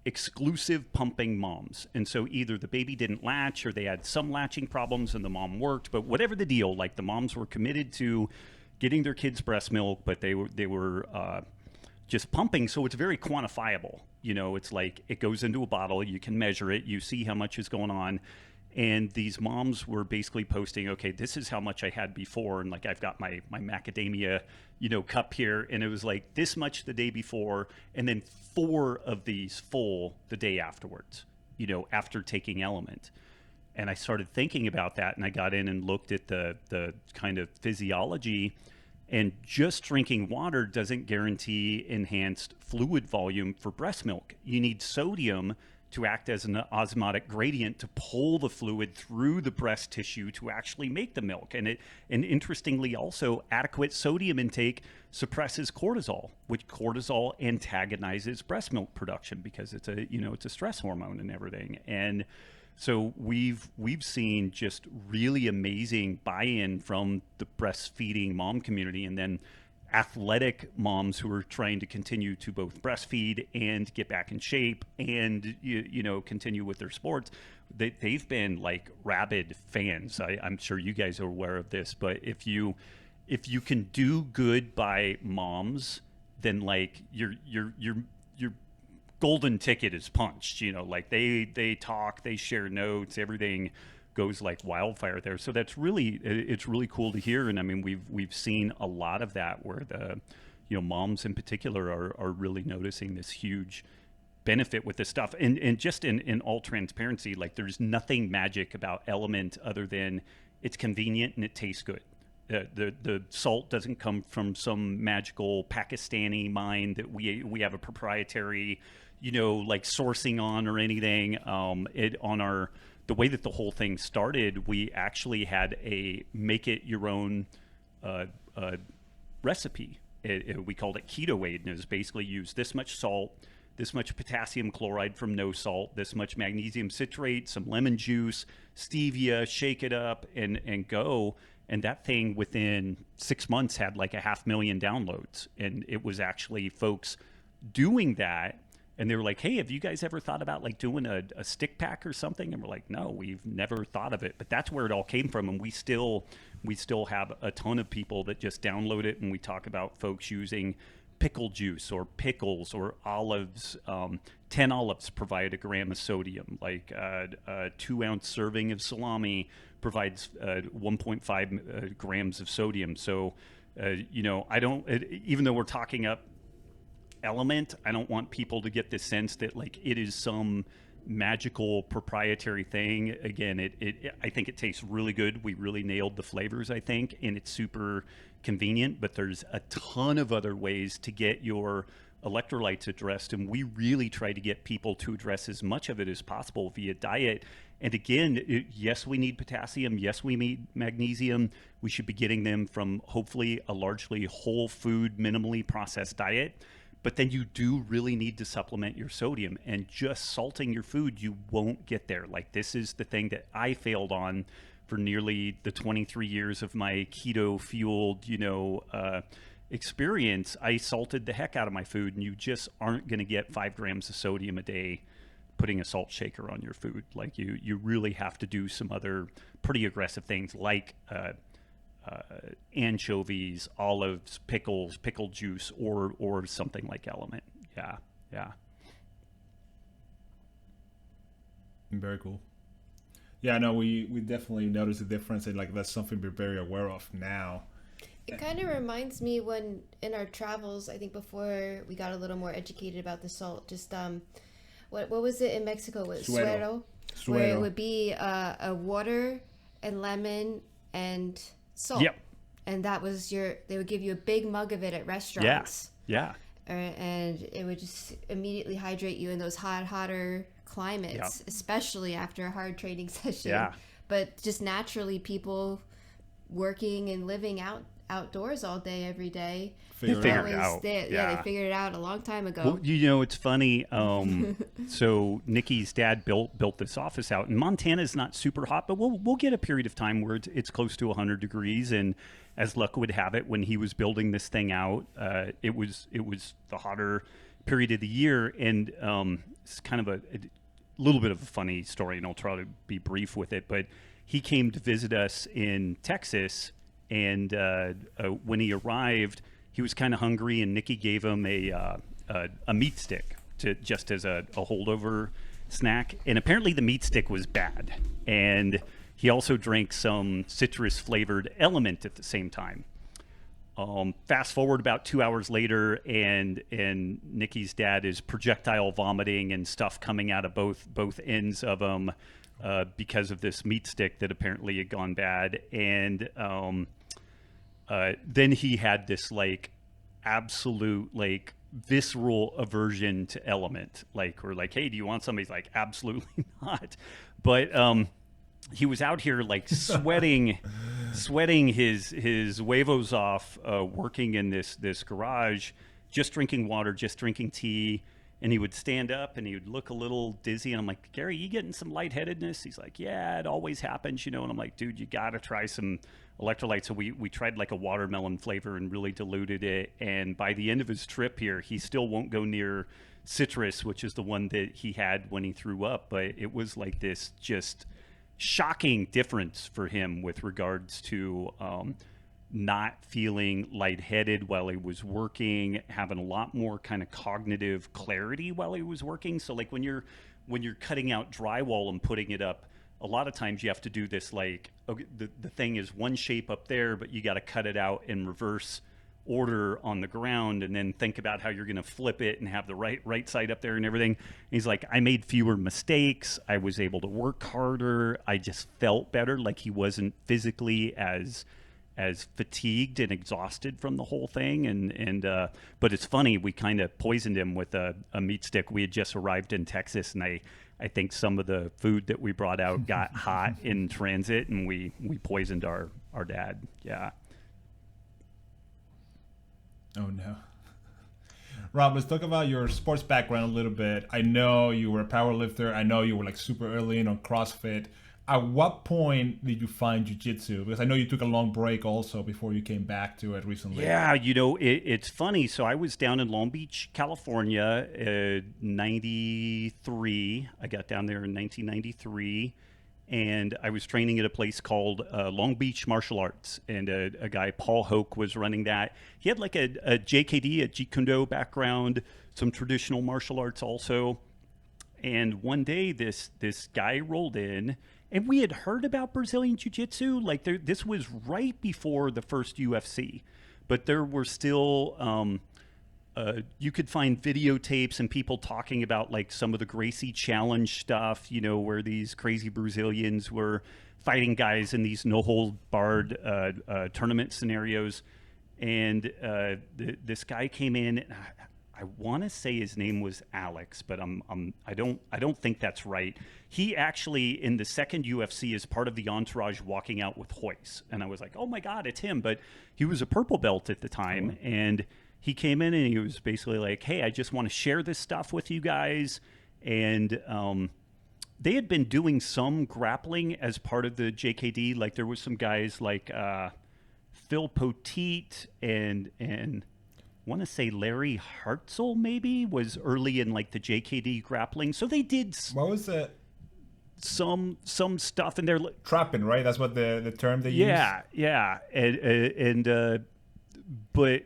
exclusive pumping moms. And so either the baby didn't latch or they had some latching problems and the mom worked, but whatever the deal, like the moms were committed to getting their kids breast milk, but they were just pumping. So it's very quantifiable. You know, it's like it goes into a bottle, you can measure it, you see how much is going on. And these moms were basically posting, okay, this is how much I had before. And like, I've got my macadamia, you know, cup here. And it was like this much the day before. And then 4 of these full the day afterwards, you know, after taking LMNT. And I started thinking about that. And I got in and looked at the kind of physiology. And just drinking water doesn't guarantee enhanced fluid volume for breast milk. You need sodium to act as an osmotic gradient to pull the fluid through the breast tissue to actually make the milk. And interestingly also, adequate sodium intake suppresses cortisol, which cortisol antagonizes breast milk production because it's a stress hormone and everything. And so we've seen just really amazing buy-in from the breastfeeding mom community, and then athletic moms who are trying to continue to both breastfeed and get back in shape and you know continue with their sports. They've been like rabid fans. I'm sure you guys are aware of this, but if you can do good by moms, then like your golden ticket is punched. You know, like they talk, they share notes, everything goes like wildfire there. So it's really cool to hear. And I mean, we've seen a lot of that where the, you know, moms in particular are really noticing this huge benefit with this stuff. And just in all transparency, like there's nothing magic about LMNT other than it's convenient and it tastes good. The salt doesn't come from some magical Pakistani mine that we have a proprietary, you know, like sourcing on or anything. The way that the whole thing started, we actually had a make it your own recipe. We called it Keto Aid, and it was basically use this much salt, this much potassium chloride from no salt, this much magnesium citrate, some lemon juice, stevia, shake it up and go. And that thing within 6 months had like 500,000 downloads. And it was actually folks doing that. And they were like, hey, have you guys ever thought about like doing a stick pack or something? And we're like, no, we've never thought of it. But that's where it all came from. And we still have a ton of people that just download it. And we talk about folks using pickle juice or pickles or olives. 10 olives provide a gram of sodium. Like a 2-ounce serving of salami provides 1.5 grams of sodium. So, you know, even though we're talking up LMNT, I don't want people to get the sense that like it is some magical proprietary thing. Again, I think it tastes really good. We really nailed the flavors, I think, and it's super convenient, but there's a ton of other ways to get your electrolytes addressed, and we really try to get people to address as much of it as possible via diet. And again, yes, we need potassium, yes, we need magnesium. We should be getting them from hopefully a largely whole food, minimally processed diet. But then you do really need to supplement your sodium, and just salting your food, you won't get there. Like this is the thing that I failed on for nearly the 23 years of my keto fueled, you know, experience. I salted the heck out of my food, and you just aren't going to get 5 grams of sodium a day putting a salt shaker on your food. Like you really have to do some other pretty aggressive things like anchovies, olives, pickles, pickle juice, or something like LMNT. Yeah. Very cool. Yeah, no, we definitely notice the difference, and like that's something we're very aware of now. It kind of reminds me when in our travels, I think before we got a little more educated about the salt, just what was it in Mexico? Was suero, where it would be a water and lemon and salt. Yep. And that was they would give you a big mug of it at restaurants. Yeah. And it would just immediately hydrate you in those hotter climates, especially after a hard training session. Yeah. But just naturally, people working and living outdoors all day, every day. They figured it out. They figured it out a long time ago. Well, you know, it's funny. So Nikki's dad built this office out, and Montana's not super hot, but we'll get a period of time where it's close to 100 degrees. And as luck would have it, when he was building this thing out, it was the hotter period of the year. And it's kind of a little bit of a funny story, and I'll try to be brief with it. But he came to visit us in Texas, and when he arrived, he was kind of hungry, and Nikki gave him a meat stick just as a holdover snack. And apparently the meat stick was bad. And he also drank some citrus flavored LMNT at the same time. Fast forward about 2 hours later, and Nikki's dad is projectile vomiting and stuff coming out of both ends of him because of this meat stick that apparently had gone bad. And then he had this like absolute like visceral aversion to element. Like, we're like, hey, do you want some? He's like, absolutely not. But he was out here like sweating his huevos off, working in this garage, just drinking water, just drinking tea. And he would stand up and he would look a little dizzy. And I'm like, Gary, you getting some lightheadedness? He's like, yeah, it always happens, you know. And I'm like, dude, you got to try some electrolytes. So we tried like a watermelon flavor and really diluted it. And by the end of his trip here, he still won't go near citrus, which is the one that he had when he threw up. But it was like this just shocking difference for him with regards to not feeling lightheaded while he was working, having a lot more kind of cognitive clarity while he was working. So like when you're cutting out drywall and putting it up, a lot of times you have to do this like, okay, the thing is one shape up there, but you got to cut it out in reverse order on the ground, and then think about how you're going to flip it and have the right side up there and everything. And he's like, I made fewer mistakes. I was able to work harder. I just felt better. Like he wasn't physically as fatigued and exhausted from the whole thing. And but it's funny, we kind of poisoned him with a meat stick. We had just arrived in Texas, and I think some of the food that we brought out got hot in transit, and we poisoned our dad. Yeah. Oh no. Rob, let's talk about your sports background a little bit. I know you were a power lifter. I know you were like super early in on CrossFit. At what point did you find jiu-jitsu? Because I know you took a long break also before you came back to it recently. Yeah, you know, it's funny. So I was down in Long Beach, California, 93. I got down there in 1993. And I was training at a place called Long Beach Martial Arts. And a guy, Paul Hoke, was running that. He had like a JKD, a Jeet Kune Do background, some traditional martial arts also. And one day this guy rolled in, and we had heard about Brazilian Jiu-Jitsu. Like this was right before the first UFC. But there were still... you could find videotapes and people talking about like some of the Gracie Challenge stuff, you know, where these crazy Brazilians were fighting guys in these no-hold-barred tournament scenarios. And this guy came in. And I want to say his name was Alex, but I don't think that's right. He actually in the second UFC is part of the entourage walking out with Hoist, and I was like, oh my God, it's him. But he was a purple belt at the time, and he came in and he was basically like, hey, I just want to share this stuff with you guys. And they had been doing some grappling as part of the JKD. Like there was some guys like Phil Poteet and I want to say Larry Hartzell maybe was early in like the JKD grappling. So they did. What was that? Some stuff in there. Trapping, right? That's what the term they use. Yeah. And but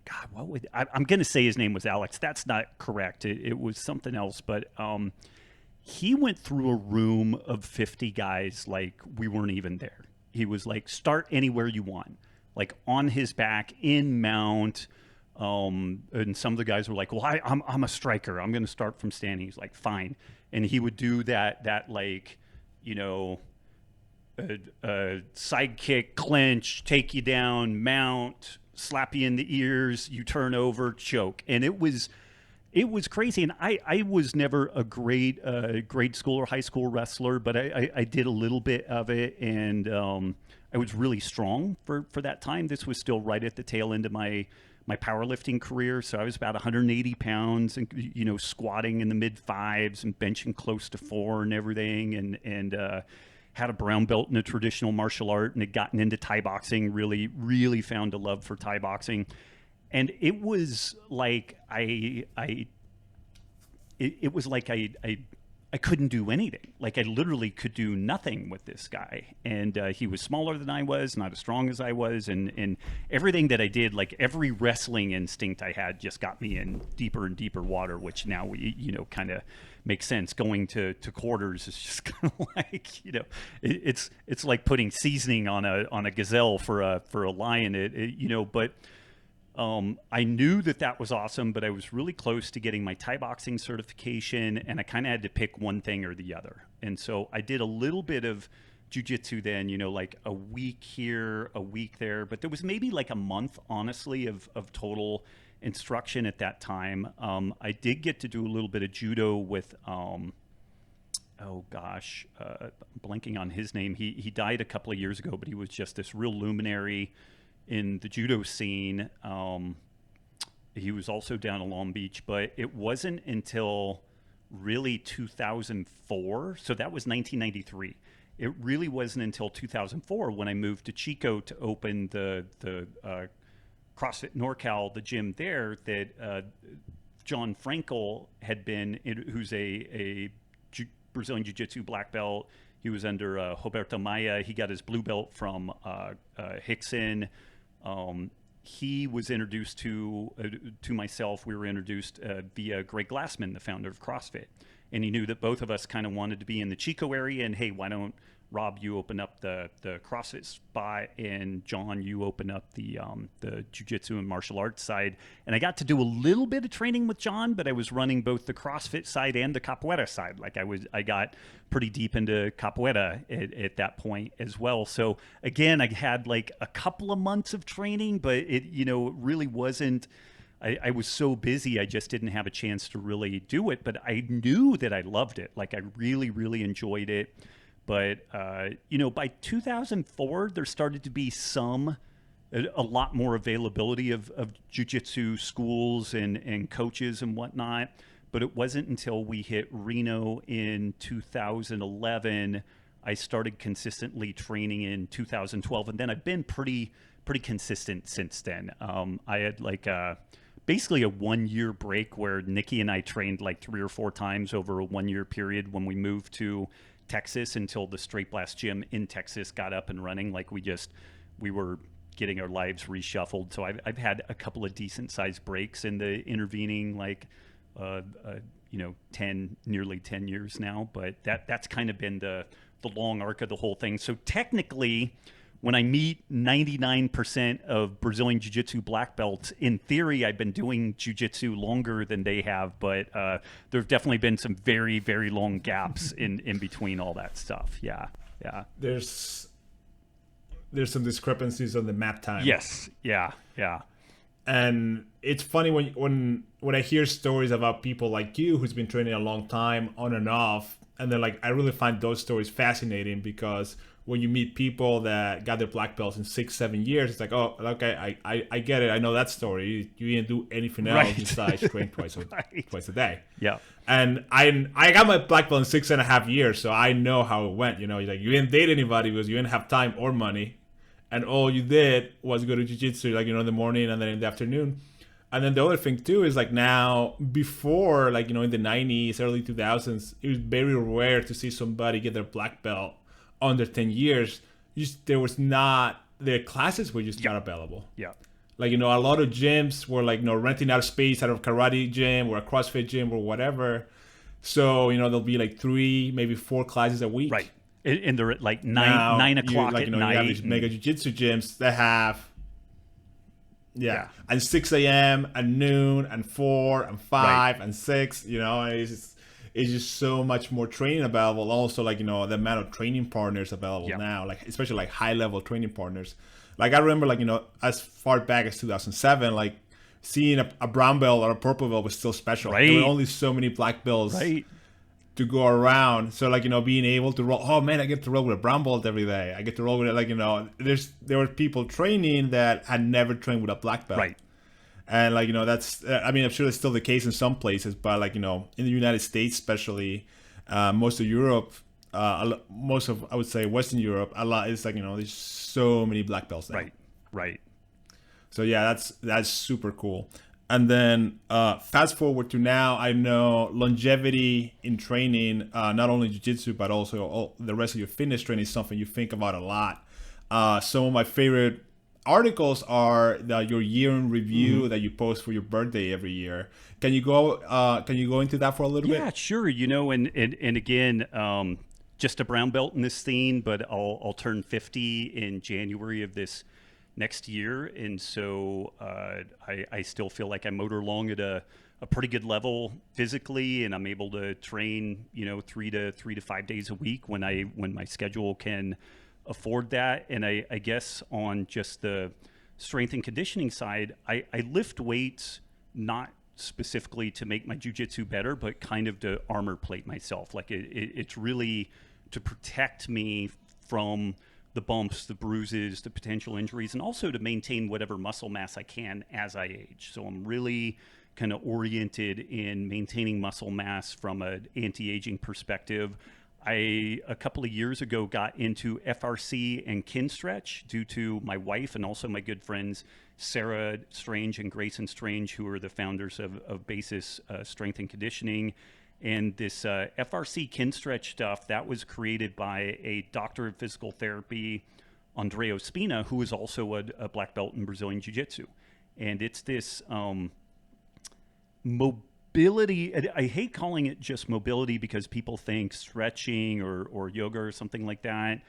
God, what would I'm going to say his name was Alex. That's not correct. It was something else. But he went through a room of 50 guys like we weren't even there. He was like, start anywhere you want, like on his back, in mount. And some of the guys were like, well, I'm a striker. I'm going to start from standing. He's like, fine. And he would do that like, you know, side kick, clinch, take you down, mount, slap you in the ears, you turn over, choke. And it was crazy. And I was never a great grade school or high school wrestler, but I did a little bit of it. And I was really strong for that time. This was still right at the tail end of my powerlifting career. So I was about 180 pounds and, you know, squatting in the mid fives and benching close to 4 and everything. And had a brown belt in a traditional martial art and had gotten into Thai boxing, really, really found a love for Thai boxing. And it was like it was like I couldn't do anything. Like I literally could do nothing with this guy. And he was smaller than I was, not as strong as I was. And everything that I did, like every wrestling instinct I had just got me in deeper and deeper water, which now, kind of makes sense. Going to quarters is just kind of like, it's like putting seasoning on a gazelle for a lion, but I knew that was awesome, but I was really close to getting my Thai boxing certification, and I kind of had to pick one thing or the other. And so I did a little bit of jiu-jitsu then, like a week here, a week there, but there was maybe like a month, honestly, of total instruction at that time. I did get to do a little bit of judo with, blanking on his name. He died a couple of years ago, but he was just this real luminary in the judo scene. He was also down in Long Beach, but it wasn't until really 2004. So that was 1993. It really wasn't until 2004 when I moved to Chico to open the CrossFit NorCal, the gym there, that John Frankel had been, who's a Brazilian Jiu-Jitsu black belt. He was under Roberto Maia. He got his blue belt from Hickson. He was introduced to myself. We were introduced via Greg Glassman, the founder of CrossFit. And he knew that both of us kind of wanted to be in the Chico area. And hey, why don't Rob, you open up the CrossFit spot, and John, you open up the Jiu-Jitsu and martial arts side. And I got to do a little bit of training with John, but I was running both the CrossFit side and the Capoeira side. Like I got pretty deep into Capoeira at that point as well. So again, I had like a couple of months of training, but it really wasn't. I was so busy, I just didn't have a chance to really do it. But I knew that I loved it. Like I really, really enjoyed it. But, by 2004, there started to be a lot more availability of jiu-jitsu schools and coaches and whatnot. But it wasn't until we hit Reno in 2011, I started consistently training in 2012. And then I've been pretty consistent since then. I had basically a 1-year break where Nikki and I trained like 3 or 4 times over a 1-year period when we moved to Texas, until the Straight Blast gym in Texas got up and running. Like we were getting our lives reshuffled. So I've had a couple of decent sized breaks in the intervening, nearly 10 years now. But that's kind of been the long arc of the whole thing. So technically, when I meet 99% of Brazilian Jiu-Jitsu black belts, in theory, I've been doing Jiu-Jitsu longer than they have, but there have definitely been some very, very long gaps in between all that stuff. Yeah. There's some discrepancies on the mat time. Yes. Yeah. And it's funny when I hear stories about people like you who's been training a long time on and off, and then I really find those stories fascinating, because when you meet people that got their black belts in 6-7 years, it's like, oh, okay, I get it. I know that story. You didn't do anything else besides train twice a day. Yeah. And I got my black belt in 6.5 years, so I know how it went. You didn't date anybody because you didn't have time or money, and all you did was go to jiu-jitsu, in the morning and then in the afternoon. And then the other thing too is now, before, in the 90s, early 2000s, it was very rare to see somebody get their black belt under 10 years. The classes were just not available. Yeah. A lot of gyms were renting out space out of a karate gym or a CrossFit gym or whatever. So, there'll be 3, maybe 4 classes a week. Right. And they're at 9 o'clock at night. You have these mega jiu-jitsu gyms that have, and 6 a.m. and noon and 4 and 5 and 6, it's just so much more training available. Also, the amount of training partners available now, especially high level training partners. I remember, as far back as 2007, seeing a brown belt or a purple belt was still special. Right. There were only so many black belts to go around. So, being able to roll, oh man, I get to roll with a brown belt every day. I get to roll with it. There were people training that had never trained with a black belt. Right. And that's, I'm sure it's still the case in some places, but in the United States, especially, most of Europe, most of, I would say, Western Europe, a lot is there's so many black belts now. Right. So yeah, that's super cool. And then fast forward to now, I know longevity in training, not only jiu-jitsu, but also all the rest of your fitness training is something you think about a lot. Some of my favorite articles are your year in review that you post for your birthday every year. Can you go into that for a little Yeah, bit? sure. And again, just a brown belt in this scene, but I'll turn 50 in January of this next year, and so I still feel like I motor along at a pretty good level physically, and I'm able to train, 3 to 5 days a week when my schedule can afford that. And I guess on just the strength and conditioning side, I lift weights not specifically to make my jujitsu better, but kind of to armor plate myself. Like it's really to protect me from the bumps, the bruises, the potential injuries, and also to maintain whatever muscle mass I can as I age. So I'm really kind of oriented in maintaining muscle mass from an anti-aging perspective. I, a couple of years ago, got into FRC and kin stretch due to my wife and also my good friends, Sarah Strange and Grayson Strange, who are the founders of Basis Strength and Conditioning. And this FRC kin stretch stuff, that was created by a doctor of physical therapy, Andrea Ospina, who is also a black belt in Brazilian Jiu-Jitsu. And it's this mobility. I hate calling it just mobility because people think stretching or yoga or something like that.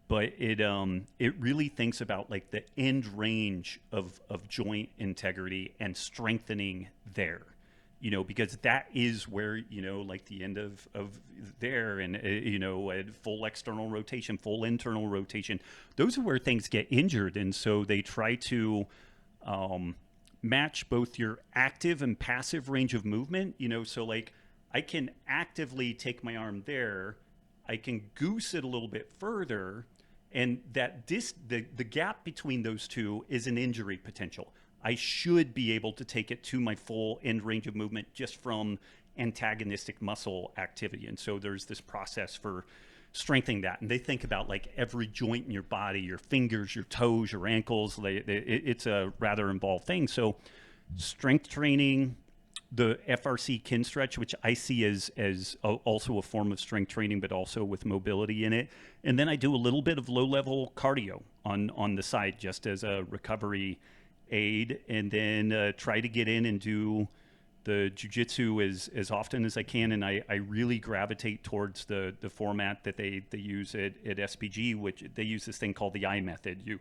But it really thinks about like the end range of joint integrity and strengthening there. Because that is where, like the end of there and, full external rotation, full internal rotation. Those are where things get injured. And so they try to match both your active and passive range of movement. So like I can actively take my arm there. I can goose it a little bit further. And that the gap between those two is an injury potential. I should be able to take it to my full end range of movement just from antagonistic muscle activity. And so there's this process for strengthening that. And they think about like every joint in your body, your fingers, your toes, your ankles. It's a rather involved thing. So strength training, the FRC kin stretch, which I see as also a form of strength training, but also with mobility in it. And then I do a little bit of low-level cardio on the side just as a recovery aid, and then try to get in and do the jiu-jitsu as often as I can. And I really gravitate towards the format that they use at SPG, which they use this thing called the I method. You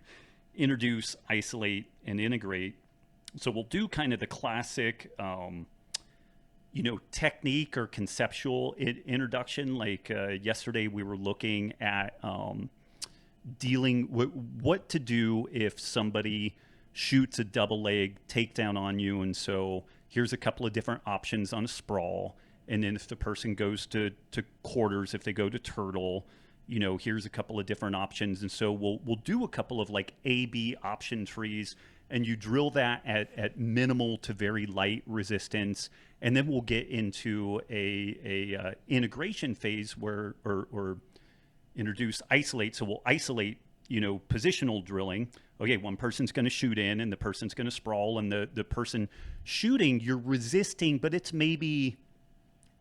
introduce, isolate, and integrate. So we'll do kind of the classic technique or conceptual introduction. Like yesterday we were looking at dealing with what to do if somebody shoots a double leg takedown on you. And so here's a couple of different options on a sprawl. And then if the person goes to quarters, if they go to turtle, here's a couple of different options. And so we'll do a couple of like A-B option trees, and you drill that at minimal to very light resistance. And then we'll get into a integration phase where or introduce isolate. So we'll isolate, positional drilling. Okay, one person's going to shoot in and the person's going to sprawl, and the person shooting, you're resisting, but it's maybe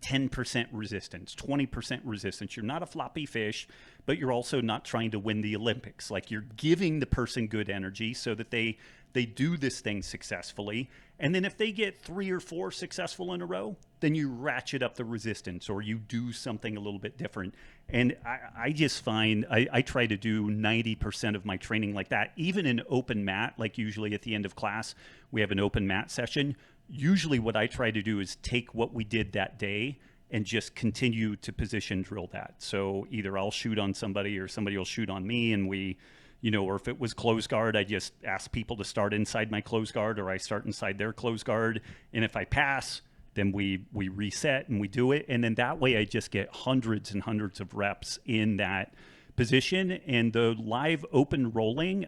10% resistance, 20% resistance. You're not a floppy fish, but you're also not trying to win the Olympics. Like you're giving the person good energy so that they do this thing successfully. And then if they get 3 or 4 successful in a row, then you ratchet up the resistance or you do something a little bit different. And I just find I try to do 90% of my training like that, even in open mat. Like usually at the end of class, we have an open mat session. Usually what I try to do is take what we did that day and just continue to position drill that. So either I'll shoot on somebody or somebody will shoot on me, and we, or if it was close guard, I just ask people to start inside my close guard, or I start inside their close guard. And if I pass, then we reset and we do it. And then that way I just get hundreds and hundreds of reps in that position. And the live open rolling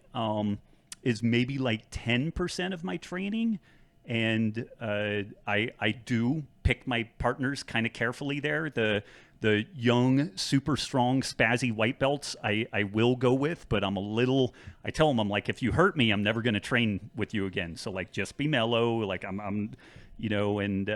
is maybe like 10% of my training. And I do pick my partners kind of carefully there. The young, super strong, spazzy white belts I will go with, but I tell them, I'm like, if you hurt me, I'm never going to train with you again. So like, just be mellow. Like I'm and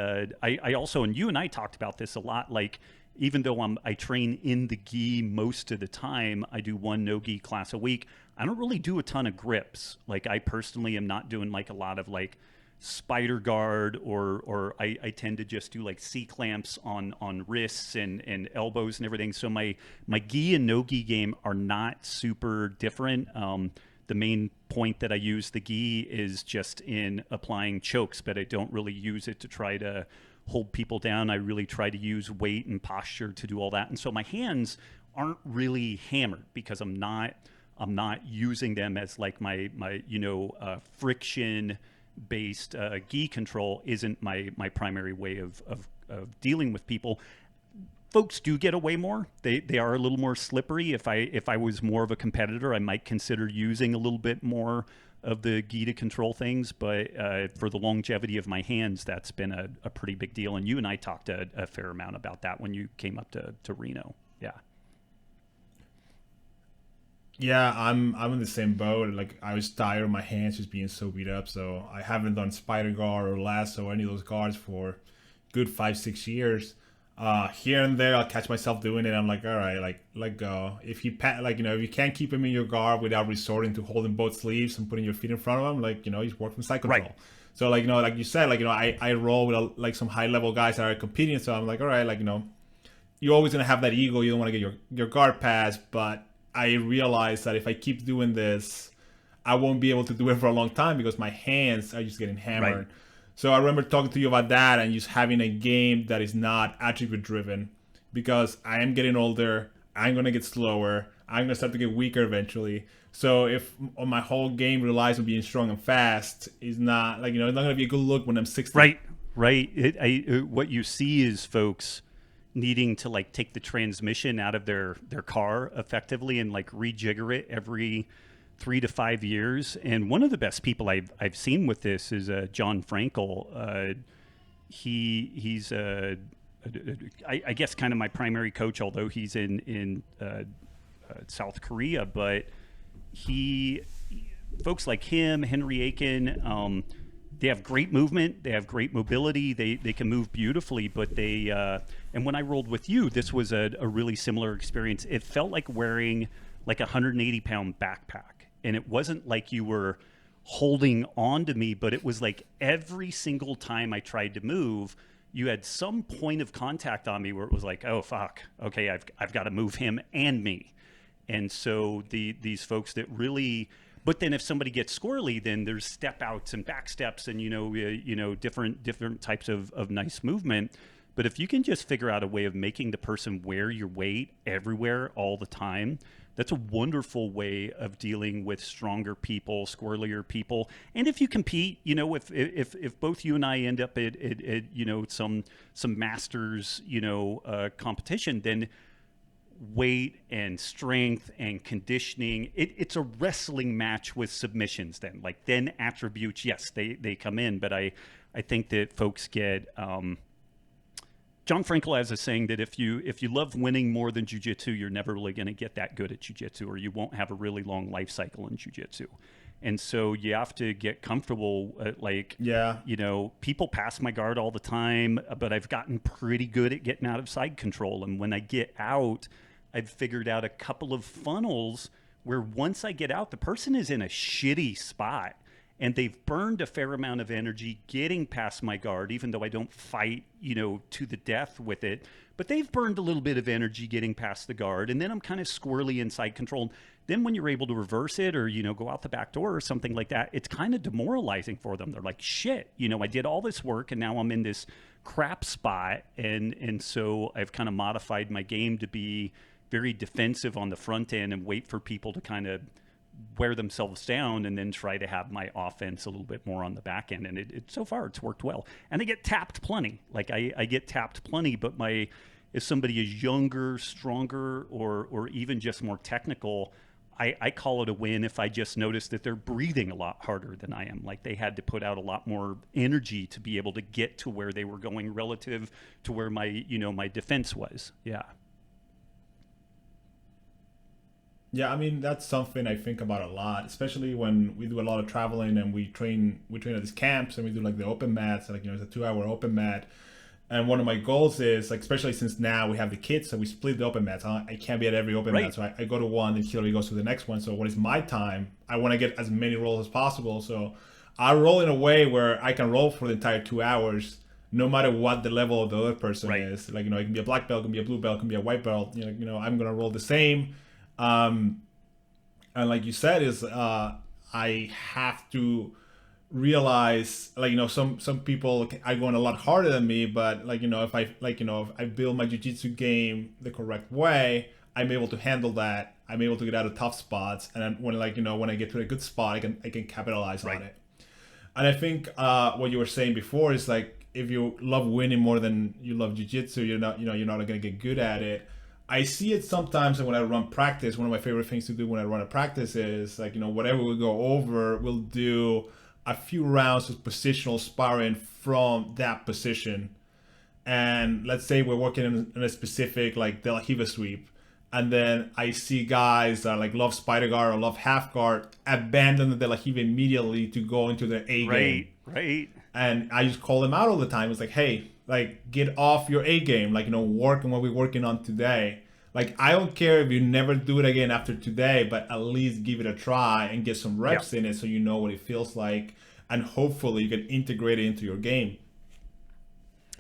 I also, and you and I talked about this a lot, like, even though I train in the gi most of the time, I do one no gi class a week. I don't really do a ton of grips. Like I personally am not doing like a lot of like spider guard, or I tend to just do like C clamps on wrists and elbows and everything. So my gi and no gi game are not super different. The main point that I use the gi is just in applying chokes, but I don't really use it to try to hold people down. I really try to use weight and posture to do all that. And so my hands aren't really hammered because I'm not using them as like my friction based gi control isn't my primary way of dealing with people. Folks do get away more. They are a little more slippery. If I was more of a competitor, I might consider using a little bit more of the gi to control things. But for the longevity of my hands, that's been a pretty big deal. And you and I talked a fair amount about that when you came up to Reno. Yeah. Yeah, I'm in the same boat. Like I was tired of my hands just being so beat up, so I haven't done spider guard or lasso or any of those guards for good 5-6 years. Here and there, I'll catch myself doing it. I'm like, all right, like let go. If you if you can't keep him in your guard without resorting to holding both sleeves and putting your feet in front of him, he's working side control. Right. So like you said, I roll with some high level guys that are competing. So I'm like, all right, you're always gonna have that ego. You don't want to get your guard passed, but I realize that if I keep doing this, I won't be able to do it for a long time because my hands are just getting hammered. Right. So I remember talking to you about that and just having a game that is not attribute driven, because I am getting older. I'm going to get slower. I'm going to start to get weaker eventually. So if my whole game relies on being strong and fast, it's not it's not going to be a good look when I'm 60. Right. What you see is folks needing to like take the transmission out of their car effectively and like rejigger it every 3 to 5 years. And one of the best people I've seen with this is John Frankel. He's I guess kind of my primary coach, although he's in South Korea. But folks like him, Henry Aiken, they have great movement. They have great mobility. They can move beautifully, but and when I rolled with you, this was a really similar experience. It felt like wearing like a 180-pound backpack. And it wasn't like you were holding on to me, but it was like every single time I tried to move, you had some point of contact on me where it was like, oh, fuck. Okay, I've got to move him and me. And so these folks that really... But then if somebody gets squirrely, then there's step outs and back steps and, different types of nice movement. But if you can just figure out a way of making the person wear your weight everywhere all the time, that's a wonderful way of dealing with stronger people, squirrelier people. And if you compete, if both you and I end up at some masters, competition, then weight and strength and conditioning, it's a wrestling match with submissions then attributes, yes, they come in, but I think that folks get John Frankel has a saying that if you love winning more than jiu-jitsu, you're never really going to get that good at jiu-jitsu, or you won't have a really long life cycle in jiu-jitsu. And so you have to get comfortable people pass my guard all the time, but I've gotten pretty good at getting out of side control. And when I get out, I've figured out a couple of funnels where once I get out, the person is in a shitty spot and they've burned a fair amount of energy getting past my guard, even though I don't fight, to the death with it. But they've burned a little bit of energy getting past the guard, and then I'm kind of squirrely inside control. Then when you're able to reverse it or, go out the back door or something like that, it's kind of demoralizing for them. They're like, shit, I did all this work and now I'm in this crap spot. And so I've kind of modified my game to be very defensive on the front end and wait for people to kind of wear themselves down and then try to have my offense a little bit more on the back end. And it so far it's worked well. And I get tapped plenty. Like I get tapped plenty, but if somebody is younger, stronger, or even just more technical, I call it a win if I just notice that they're breathing a lot harder than I am. Like they had to put out a lot more energy to be able to get to where they were going relative to where my, my defense was. Yeah. Yeah, I mean that's something I think about a lot, especially when we do a lot of traveling and we train at these camps and we do like the open mats, like it's a 2-hour open mat. And one of my goals is like, especially since now we have the kids, so we split the open mats. I can't be at every open mat, so I go to one and Hillary goes to the next one. So what is my time? I want to get as many rolls as possible. So I roll in a way where I can roll for the entire 2 hours, no matter what the level of the other person is. Like, it can be a black belt, it can be a blue belt, it can be a white belt. I'm gonna roll the same. And like you said, is I have to realize, like, some people are going a lot harder than me, but if I build my jiu-jitsu game the correct way, I'm able to handle that. I'm able to get out of tough spots, and then when I get to a good spot, I can capitalize on it. And I think what you were saying before is like, if you love winning more than you love jiu-jitsu, you're not going to get good at it. I see it sometimes when I run practice. One of my favorite things to do when I run a practice is like, whatever we go over, we'll do a few rounds of positional sparring from that position. And let's say we're working in a specific like De La Riva sweep, and then I see guys that like love spider guard or love half guard abandon the De La Riva immediately to go into the A game. Right. And I just call them out all the time. It's like, hey, like, get off your A game. Like, work on what we're working on today. Like, I don't care if you never do it again after today, but at least give it a try and get some reps in it so you know what it feels like. And hopefully you can integrate it into your game.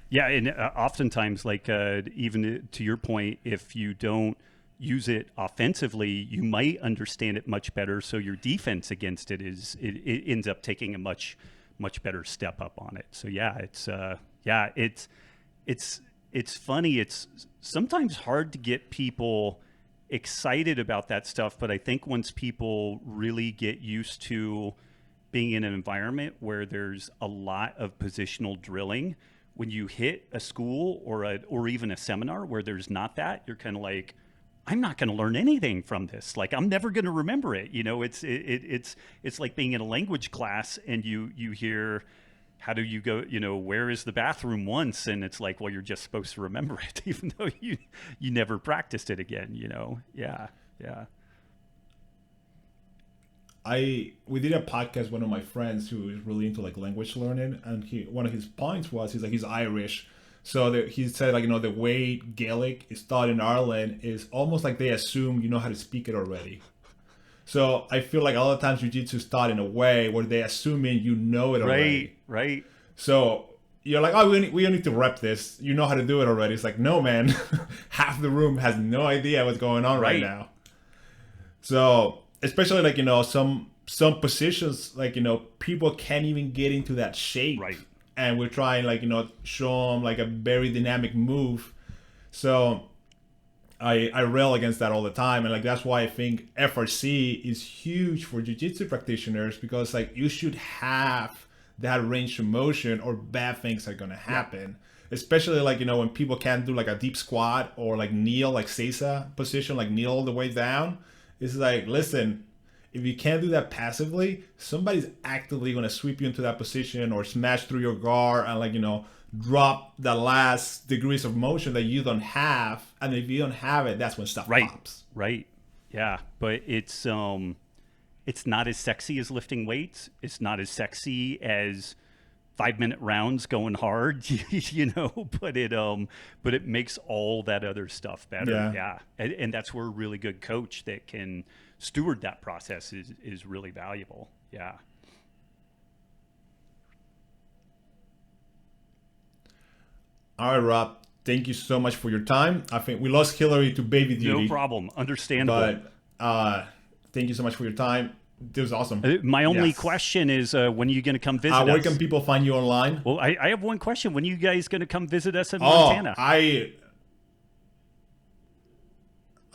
Yeah, and oftentimes, like, even to your point, if you don't use it offensively, you might understand it much better. So your defense against it it ends up taking a much better step up on it. So it's funny. It's sometimes hard to get people excited about that stuff, but I think once people really get used to being in an environment where there's a lot of positional drilling, when you hit a school or even a seminar where there's not that, you're kind of like, I'm not going to learn anything from this. Like, I'm never going to remember it. It's like being in a language class and you hear, how do you go, where is the bathroom once? And it's like, well, you're just supposed to remember it, even though you never practiced it again, Yeah. We did a podcast with one of my friends who is really into like language learning, and one of his points was, he's Irish. So he said, like, the way Gaelic is taught in Ireland is almost like they assume you know how to speak it already. So I feel like a lot of times jiu-jitsu is taught in a way where they assuming you know it already. Right. So you're like, oh, we don't need to rep this. You know how to do it already. It's like, no, man. Half the room has no idea what's going on right now. So especially like, some positions, like, people can't even get into that shape. Right. And we're trying, like, show them like a very dynamic move. So I rail against that all the time. And like, that's why I think FRC is huge for jiu-jitsu practitioners, because like, you should have that range of motion or bad things are going to happen. Especially like, when people can't do like a deep squat or like kneel, like Seiza position, like kneel all the way down. It's like, listen, if you can't do that passively, somebody's actively going to sweep you into that position or smash through your guard and like, drop the last degrees of motion that you don't have. And if you don't have it, that's when stuff pops. Right. Yeah. But it's not as sexy as lifting weights. It's not as sexy as 5-minute rounds going hard, but it makes all that other stuff better. Yeah. And that's where a really good coach that can steward that process is really valuable. Yeah. All right, Rob, thank you so much for your time. I think we lost Hillary to baby duty. No problem. Understandable. But thank you so much for your time. It was awesome. My only question is, when are you going to come visit us? Where can people find you online? Well, I have one question. When are you guys going to come visit us in Montana?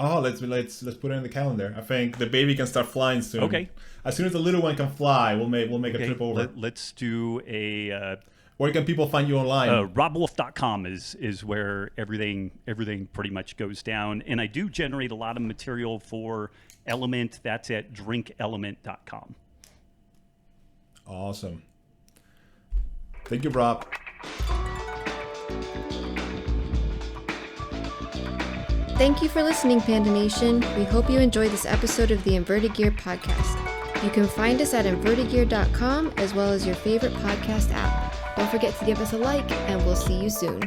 Let's put it in the calendar. I think the baby can start flying soon. Okay. As soon as the little one can fly, we'll make a trip over. Let's do a Where can people find you online? RobbWolf.com is where everything pretty much goes down. And I do generate a lot of material for LMNT. That's at drinkelement.com. Awesome. Thank you, Robb. Thank you for listening, Panda Nation. We hope you enjoyed this episode of the Inverted Gear podcast. You can find us at invertedgear.com as well as your favorite podcast app. Don't forget to give us a like, and we'll see you soon.